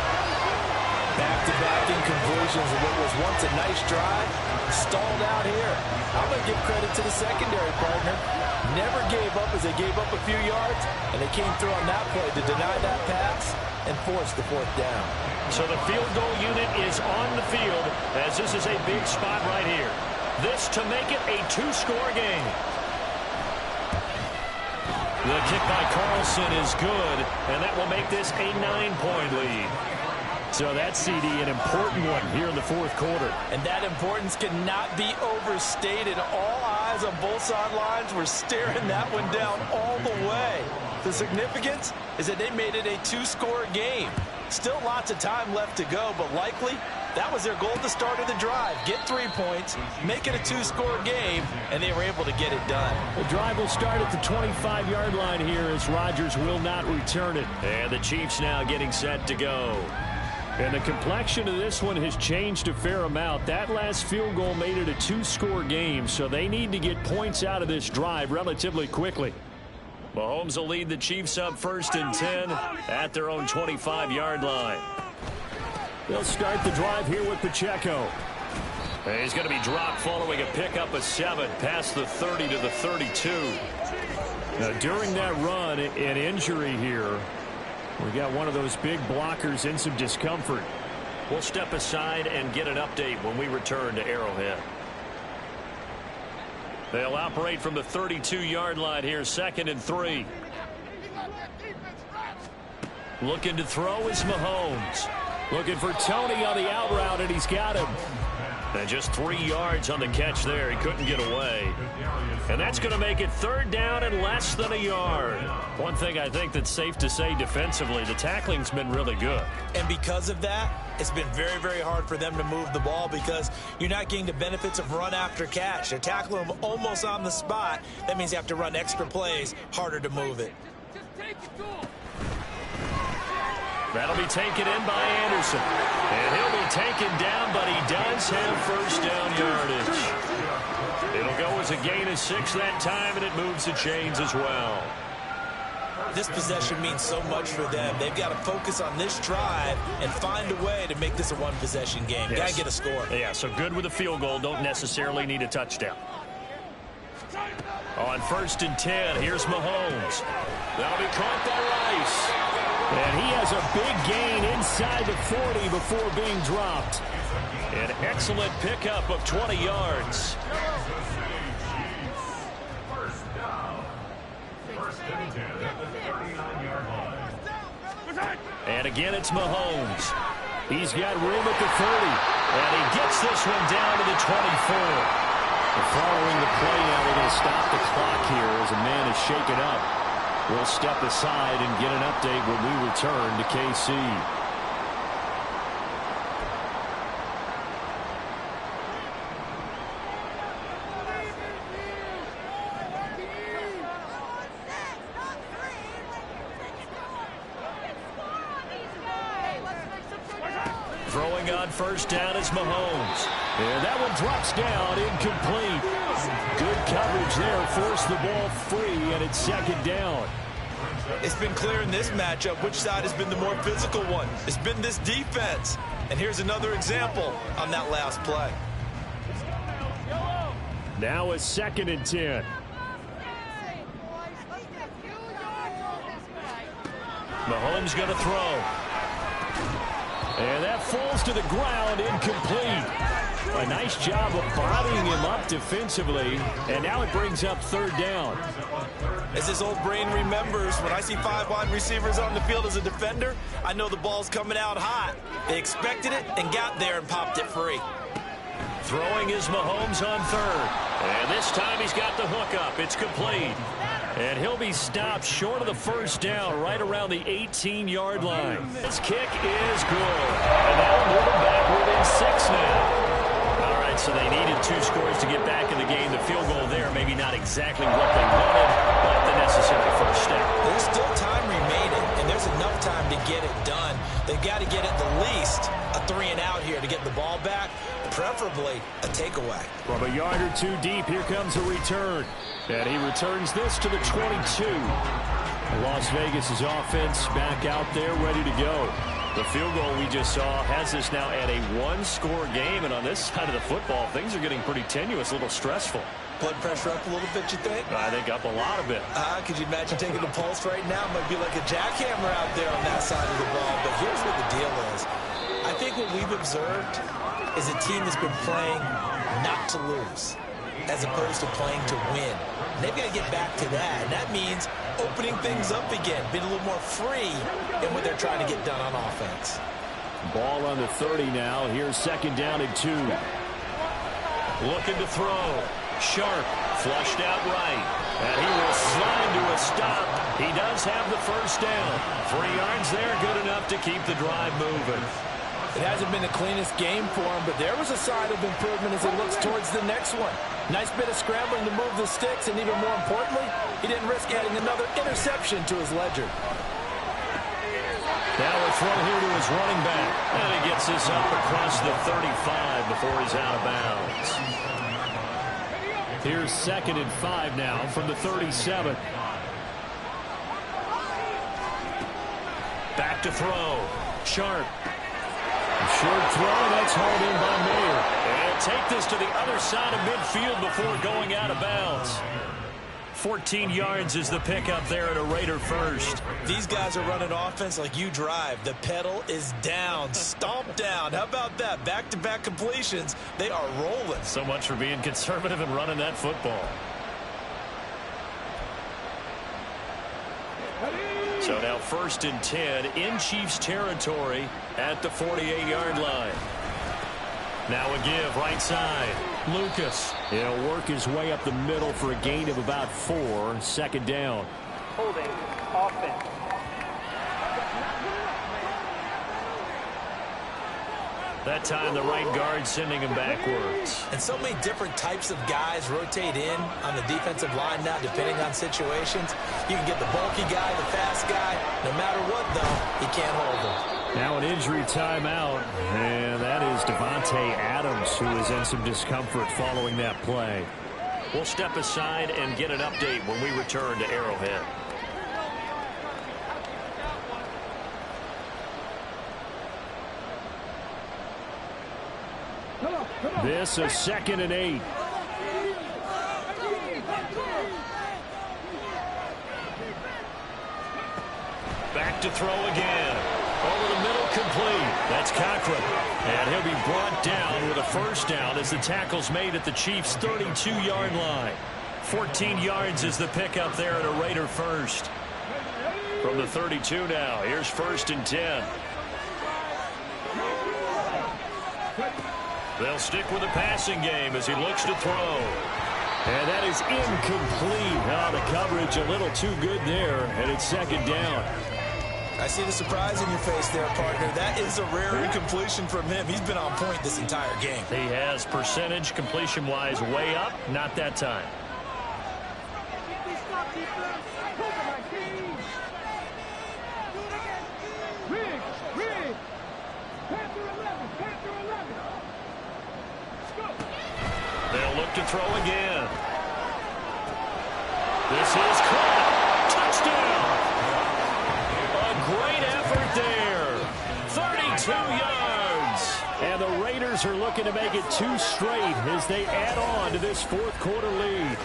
Back-to-back incompletions of what was once a nice drive. Stalled out here. I'm going to give credit to the secondary partner. Never gave up as they gave up a few yards, and they came through on that play to deny that pass and force the 4th down. So the field goal unit is on the field as this is a big spot right here. This to make it a 2-score game. The kick by Carlson is good, and that will make this a 9-point lead. So that's, CD, an important one here in the 4th quarter. And that importance cannot be overstated. All eyes on both sidelines were staring that one down all the way. The significance is that they made it a 2-score game. Still lots of time left to go, but likely that was their goal at the start of the drive. Get 3 points, make it a 2-score game, and they were able to get it done. The drive will start at the 25-yard line here as Rodgers will not return it. And the Chiefs now getting set to go. And the complexion of this one has changed a fair amount. That last field goal made it a 2-score game, so they need to get points out of this drive relatively quickly. Mahomes will lead the Chiefs up 1st and 10 at their own 25-yard line. They'll start the drive here with Pacheco. And he's going to be dropped following a pickup of 7 past the 30 to the 32. Now, during that run, an injury here. We got one of those big blockers in some discomfort. We'll step aside and get an update when we return to Arrowhead. They'll operate from the 32-yard line here, 2nd and 3. Looking to throw is Mahomes. Looking for Tony on the out route, and he's got him. And just 3 yards on the catch there. He couldn't get away. And that's going to make it 3rd down and less than a yard. One thing I think that's safe to say defensively, the tackling's been really good. And because of that, it's been very, very hard for them to move the ball because you're not getting the benefits of run after catch. They're tackling them almost on the spot. That means you have to run extra plays, harder to move it. That'll be taken in by Anderson. And he'll be taken down, but he does have 1st down yardage. It'll go as a gain of 6 that time, and it moves the chains as well. This possession means so much for them. They've got to focus on this drive and find a way to make this a 1-possession game. Yes. Got to get a score. Yeah, so good with a field goal. Don't necessarily need a touchdown. On 1st and 10, here's Mahomes. That'll be caught by Rice. And he has a big gain inside the 40 before being dropped. An excellent pickup of 20 yards. And again, it's Mahomes. He's got room at the 30. And he gets this one down to the 24. Following the play now, they're going to stop the clock here as a man is shaken up. We'll step aside and get an update when we return to KC. Throwing on first down is Mahomes. And that one drops down, incomplete. Good coverage there, forced the ball free, and it's second down. It's been clear in this matchup which side has been the more physical one. It's been this defense. And here's another example on that last play. Now a 2nd and 10. Mahomes going to throw. And that falls to the ground, incomplete. A nice job of bodying him up defensively, and now it brings up 3rd down. As his old brain remembers, when I see 5 wide receivers on the field as a defender, I know the ball's coming out hot. They expected it and got there and popped it free. Throwing is Mahomes on 3rd. And this time he's got the hook up. It's complete. And he'll be stopped short of the 1st down right around the 18-yard line. This kick is good. And that'll move him back within 6 now. All right, so they needed 2 scores to get back in the game. The field goal there, maybe not exactly what they wanted, but the necessary first step. There's still time remaining, and there's enough time to get it done. They've got to get at the least a 3-and-out here to get the ball back, preferably a takeaway. From a yard or 2 deep, here comes a return. And he returns this to the 22. Las Vegas' offense back out there, ready to go. The field goal we just saw has us now at a 1-score game, and on this side of the football, things are getting pretty tenuous, a little stressful. Blood pressure up a little bit, you think? I think up a lot of it. Could you imagine taking the pulse right now? It might be like a jackhammer out there on that side of the ball, but here's what the deal is. I think what we've observed is a team that's been playing not to lose, as opposed to playing to win. And they've got to get back to that, and that means opening things up again, being a little more free in what they're trying to get done on offense. Ball on the 30 now. Here's 2nd down and 2. Looking to throw. Sharp, flushed out right. And he will slide to a stop. He does have the 1st down. 3 yards there, good enough to keep the drive moving. It hasn't been the cleanest game for him, but there was a sign of improvement as he looks towards the next one. Nice bit of scrambling to move the sticks, and even more importantly, he didn't risk adding another interception to his ledger. Now a throw here to his running back. And he gets this up across the 35 before he's out of bounds. Here's 2nd and 5 now from the 37. Back to throw. Sharp. Short throw, that's hauled in by Mayer. And take this to the other side of midfield before going out of bounds. 14 yards is the pickup there at a Raider 1st. These guys are running offense like you drive. The pedal is down, stomped down. How about that? Back-to-back completions. They are rolling. So much for being conservative and running that football. So now 1st and 10 in Chiefs territory at the 48-yard line. Now a give right side. Lucas. He'll work his way up the middle for a gain of about 4. 2nd down. Holding offense. That time the right guard sending him backwards. And so many different types of guys rotate in on the defensive line now, depending on situations. You can get the bulky guy, the fast guy. No matter what, though, he can't hold him. Now an injury timeout, and that is Devontae Adams, who is in some discomfort following that play. We'll step aside and get an update when we return to Arrowhead. This a 2nd and 8. Back to throw again. Over the middle, complete. That's Cochran. And he'll be brought down with a first down as the tackle's made at the Chiefs' 32-yard line. 14 yards is the pickup there at a Raider first. From the 32 now, here's 1st and 10. They'll stick with the passing game as he looks to throw. And that is incomplete. Oh, the coverage a little too good there, and it's 2nd down. I see the surprise in your face there, partner. That is a rare incompletion from him. He's been on point this entire game. He has percentage completion-wise way up, not that time. They'll look to throw again. This is caught. Touchdown. A great effort there. 32 yards. And the Raiders are looking to make it 2 straight as they add on to this 4th quarter lead.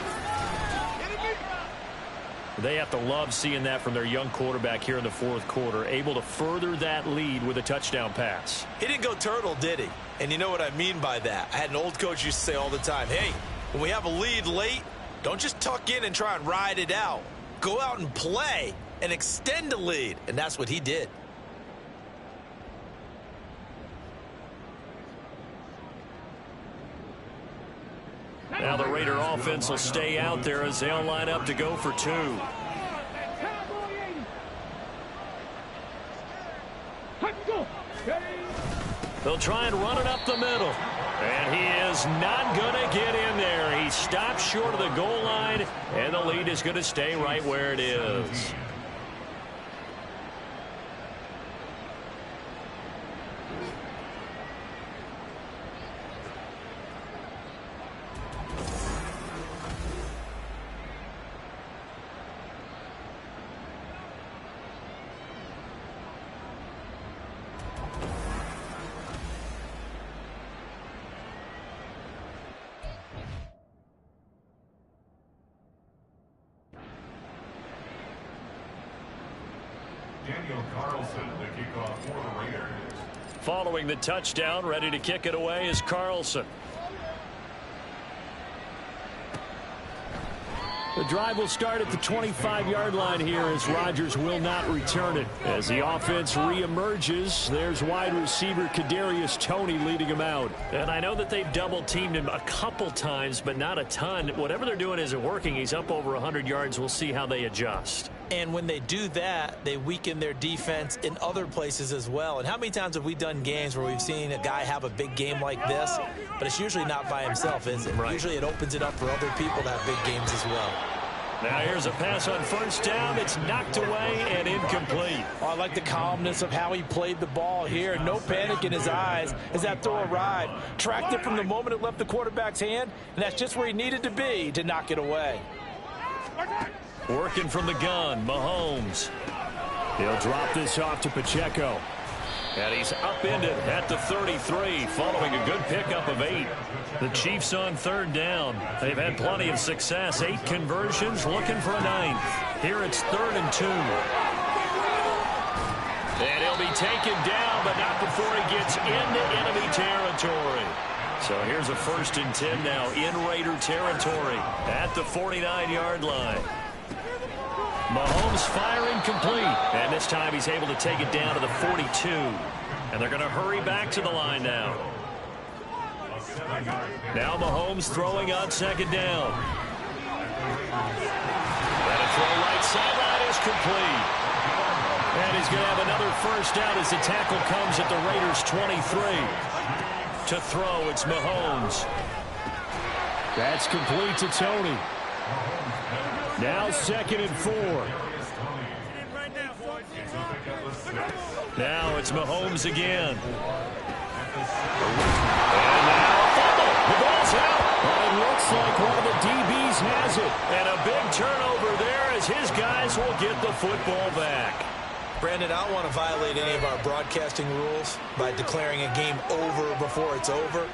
They have to love seeing that from their young quarterback here in the 4th quarter, able to further that lead with a touchdown pass. He didn't go turtle, did he? And you know what I mean by that. I had an old coach used to say all the time, hey, when we have a lead late, don't just tuck in and try and ride it out. Go out and play and extend the lead. And that's what he did. Now the Raider offense will stay out there as they'll line up to go for 2. They'll try and run it up the middle. And he is not going to get in there. He stops short of the goal line, and the lead is going to stay right where it is. Following the touchdown, ready to kick it away is Carlson. The drive will start at the 25-yard line here as Rodgers will not return it. As the offense reemerges, there's wide receiver Kadarius Toney leading him out. And I know that they've double-teamed him a couple times, but not a ton. Whatever they're doing isn't working. He's up over 100 yards. We'll see how they adjust. And when they do that, they weaken their defense in other places as well. And how many times have we done games where we've seen a guy have a big game like this, but it's usually not by himself, is it? Right. Usually it opens it up for other people to have big games as well. Now here's a pass on 1st down. It's knocked away and incomplete. Oh, I like the calmness of how he played the ball here. No panic in his eyes as that throw arrived. Tracked it from the moment it left the quarterback's hand, and that's just where he needed to be to knock it away. Working from the gun, Mahomes. He'll drop this off to Pacheco. And he's upended at the 33 following a good pickup of 8. The Chiefs on 3rd down. They've had plenty of success. 8 conversions, looking for a 9th. Here it's 3rd and 2. And he'll be taken down, but not before he gets into enemy territory. So here's a 1st and 10 now in Raider territory at the 49-yard line. Mahomes firing complete, and this time he's able to take it down to the 42. And they're going to hurry back to the line now. Now Mahomes throwing on 2nd down. And a throw right sideline is complete. And he's going to have another 1st down as the tackle comes at the Raiders' 23. To throw, it's Mahomes. That's complete to Toney. Now 2nd and 4. Now it's Mahomes again. And now a fumble. The ball's out. But it looks like one of the DBs has it. And a big turnover there as his guys will get the football back. Brandon, I don't want to violate any of our broadcasting rules by declaring a game over before it's over.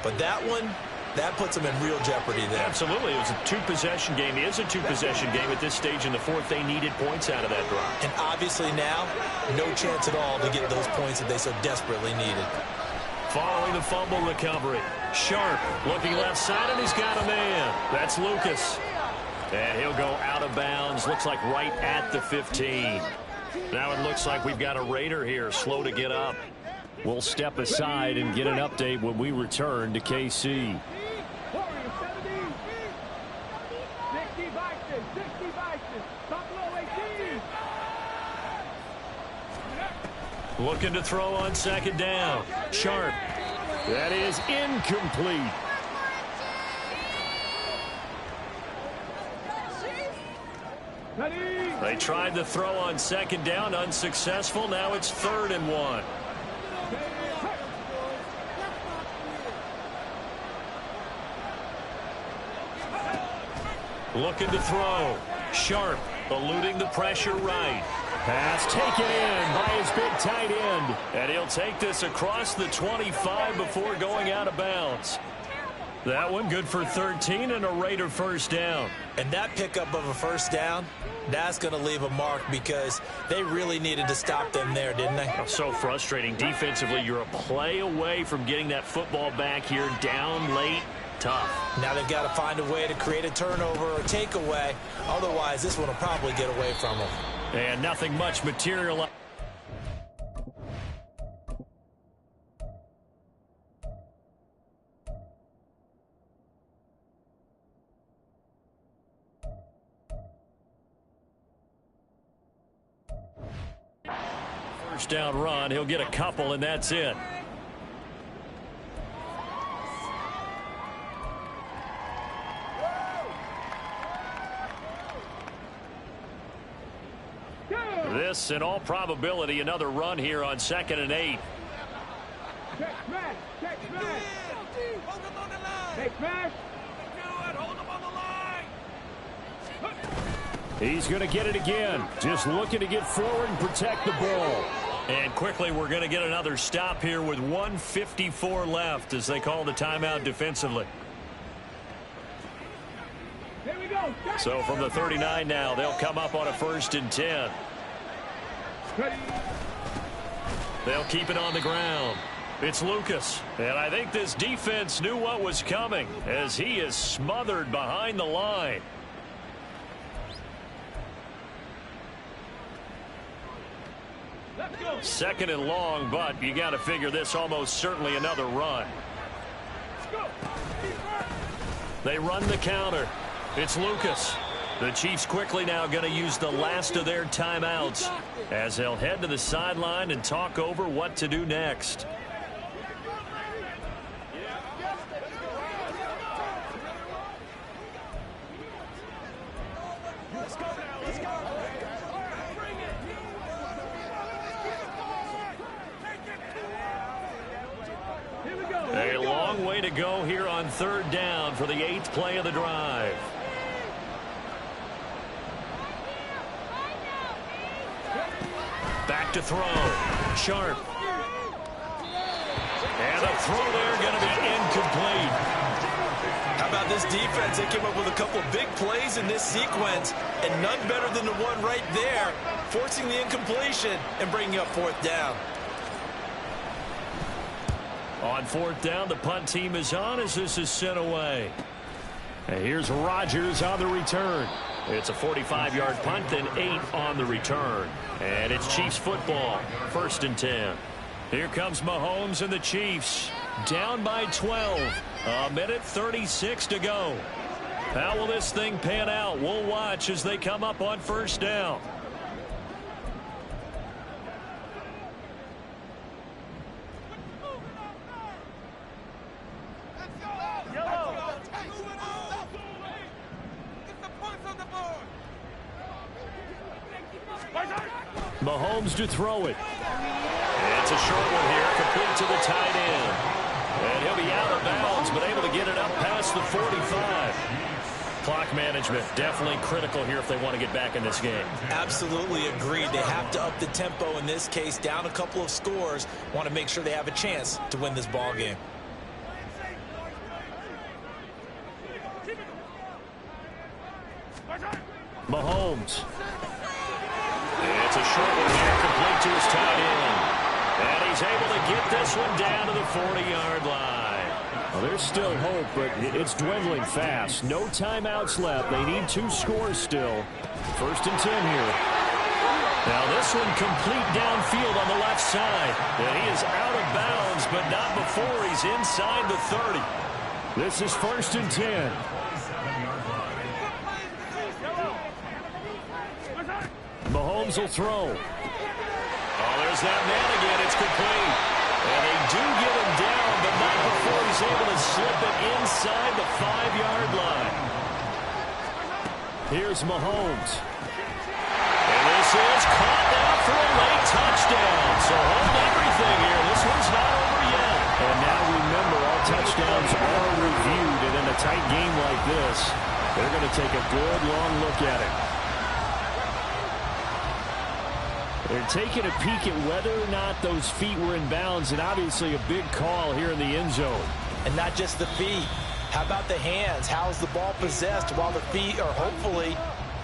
But that one that puts them in real jeopardy there. Absolutely. It was a two-possession game. It is a two-possession game at this stage in the fourth. They needed points out of that drive. And obviously now, no chance at all to get those points that they so desperately needed. Following the fumble recovery, Sharp looking left side, and he's got a man. That's Lucas. And he'll go out of bounds. Looks like right at the 15. Now it looks like we've got a Raider here, slow to get up. We'll step aside and get an update when we return to KC. Looking to throw on second down. Sharp. That is incomplete. They tried to throw on second down, unsuccessful. Now it's 3rd and 1. Looking to throw. Sharp eluding the pressure right. Pass taken in by his big tight end. And he'll take this across the 25 before going out of bounds. That one good for 13 and a Raider first down. And that pickup of a first down, that's going to leave a mark because they really needed to stop them there, didn't they? So frustrating. Defensively, you're a play away from getting that football back here, down late. Tough. Now they've got to find a way to create a turnover or takeaway. Otherwise, this one will probably get away from them. And nothing much materialized. First down run. He'll get a couple, and that's it. This, in all probability, another run here on 2nd and 8. Check smash! Check smash! Hold him on the line! Check smash! Hold him on the line! He's going to get it again. Just looking to get forward and protect the ball. And quickly, we're going to get another stop here with 1:54 left as they call the timeout defensively. There we go. So from the 39 now, they'll come up on a 1st and 10. They'll keep it on the ground. It's Lucas. And I think this defense knew what was coming as he is smothered behind the line. Second and long, but you got to figure this almost certainly another run. They run the counter. It's Lucas. The Chiefs quickly now going to use the last of their timeouts as they'll head to the sideline and talk over what to do next. A long way to go here on 3rd down for the 8th play of the drive. Back to throw. Sharp. And the throw there going to be incomplete. How about this defense? They came up with a couple big plays in this sequence, and none better than the one right there, forcing the incompletion and bringing up 4th down. On 4th down, the punt team is on as this is sent away. And here's Rodgers on the return. It's a 45-yard punt, then 8 on the return. And it's Chiefs football, 1st and 10. Here comes Mahomes and the Chiefs, down by 12. A minute 36 to go. How will this thing pan out? We'll watch as they come up on 1st down. Mahomes to throw it. It's a short one here, complete to the tight end. And he'll be out of bounds, but able to get it up past the 45. Clock management definitely critical here if they want to get back in this game. Absolutely agreed. They have to up the tempo in this case, down a couple of scores. Want to make sure they have a chance to win this ball game. Mahomes. It's a short one here, complete to his tight end. And he's able to get this one down to the 40-yard line. Well, there's still hope, but it's dwindling fast. No timeouts left. They need 2 scores still. 1st and 10 here. Now this one complete downfield on the left side. And he is out of bounds, but not before he's inside the 30. This is 1st and 10. Mahomes will throw. Oh, there's that man again. It's complete. And they do get him down, but not before he's able to slip it inside the 5-yard line. Here's Mahomes. And this is caught now for a late touchdown. So hold everything here. This one's not over yet. And now remember, all touchdowns are reviewed. And in a tight game like this, they're going to take a good long look at it. They're taking a peek at whether or not those feet were in bounds, and obviously a big call here in the end zone. And not just the feet. How about the hands? How's the ball possessed while the feet are hopefully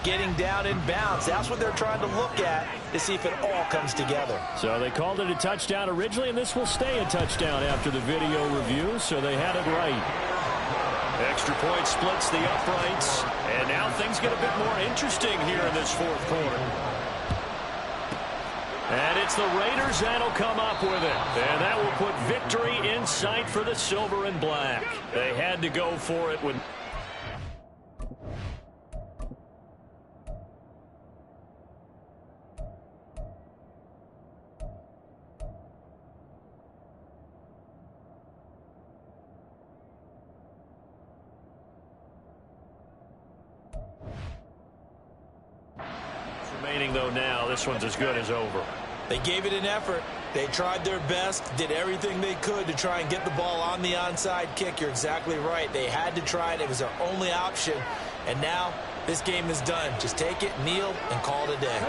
getting down in bounds? That's what they're trying to look at to see if it all comes together. So they called it a touchdown originally, and this will stay a touchdown after the video review, so they had it right. Extra point splits the uprights, and now things get a bit more interesting here in this 4th quarter. And it's the Raiders that'll come up with it. And that will put victory in sight for the silver and black. They had to go for it with... Remaining, though, now, this one's as good as over. They gave it an effort. They tried their best, did everything they could to try and get the ball on the onside kick. You're exactly right. They had to try it. It was their only option. And now this game is done. Just take it, kneel, and call it a day.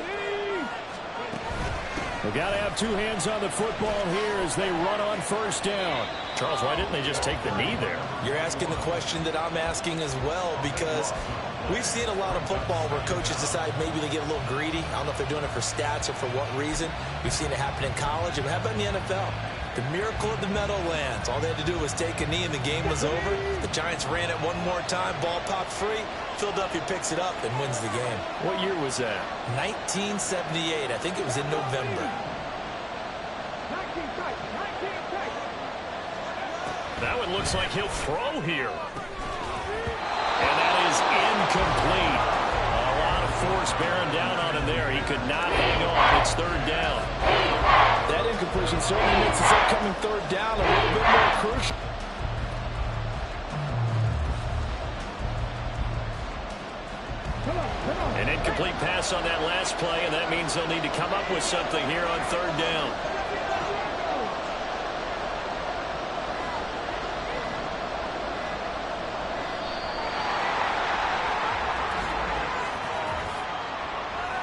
They've got to have 2 hands on the football here as they run on 1st down. Charles, why didn't they just take the knee there? You're asking the question that I'm asking as well, because we've seen a lot of football where coaches decide maybe they get a little greedy. I don't know if they're doing it for stats or for what reason. We've seen it happen in college. But how about in the NFL? The miracle of the Meadowlands. All they had to do was take a knee and the game was over. The Giants ran it one more time. Ball popped free. Philadelphia picks it up and wins the game. What year was that? 1978. I think it was in November. That one looks like he'll throw here. And that is incomplete. A lot of force bearing down on him there. He could not hang on. It's 3rd down. That incompletion certainly makes this upcoming 3rd down a little bit more crucial. An incomplete pass on that last play, and that means they'll need to come up with something here on 3rd down.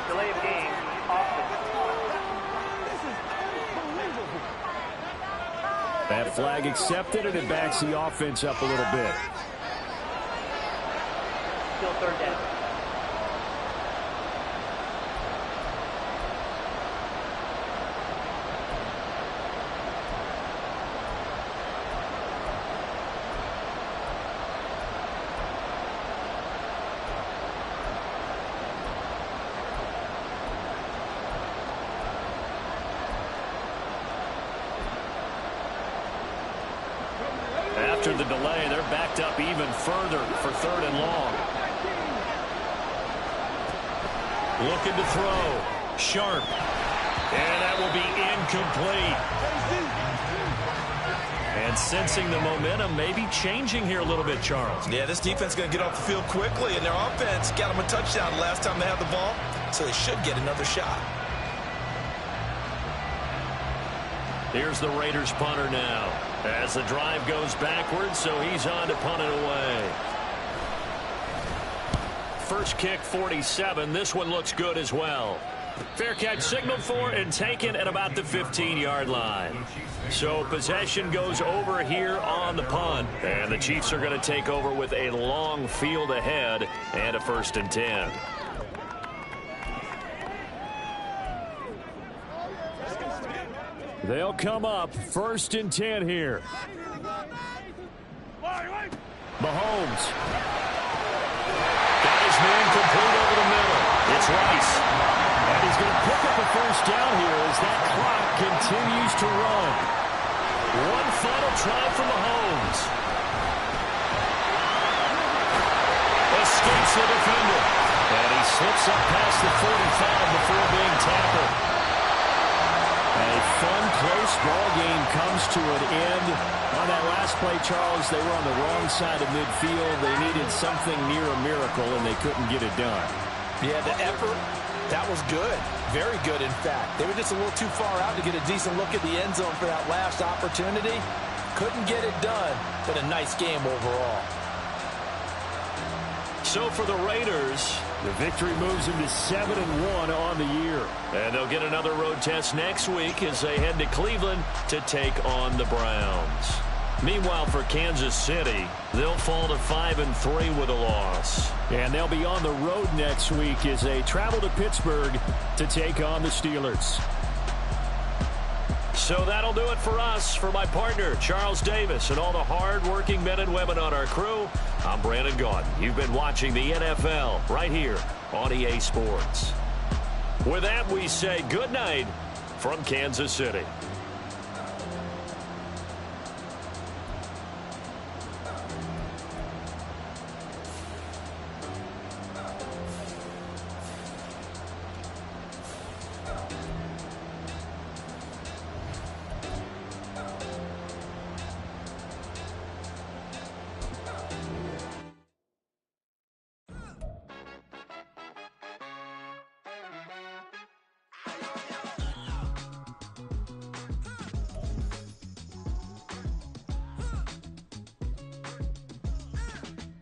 Delay of game, offense. That flag accepted, and it backs the offense up a little bit. Still 3rd down. After the delay, they're backed up even further for 3rd and long. Looking to throw. Sharp. And that will be incomplete. And sensing the momentum maybe changing here a little bit, Charles. Yeah, this defense is going to get off the field quickly, and their offense got them a touchdown last time they had the ball, so they should get another shot. Here's the Raiders punter now as the drive goes backwards, so he's on to punt it away. First kick, 47. This one looks good as well. Fair catch signaled for and taken at about the 15-yard line. So possession goes over here on the punt, and the Chiefs are going to take over with a long field ahead and a 1st and 10. They'll come up 1st and 10 here. Mahomes. Got his man complete over the middle. It's Rice. And he's going to pick up a 1st down here as that clock continues to run. One final try for Mahomes. Escapes the defender. And he slips up past the 45 before being tackled. A fun, close ball game comes to an end. On that last play, Charles, they were on the wrong side of midfield. They needed something near a miracle, and they couldn't get it done. Yeah, the effort, that was good. Very good, in fact. They were just a little too far out to get a decent look at the end zone for that last opportunity. Couldn't get it done, but a nice game overall. So for the Raiders, the victory moves them to 7-1 on the year. And they'll get another road test next week as they head to Cleveland to take on the Browns. Meanwhile, for Kansas City, they'll fall to 5-3 with a loss. And they'll be on the road next week as they travel to Pittsburgh to take on the Steelers. So that'll do it for us. For my partner, Charles Davis, and all the hard-working men and women on our crew, I'm Brandon Gaudin. You've been watching the NFL right here on EA Sports. With that, we say good night from Kansas City.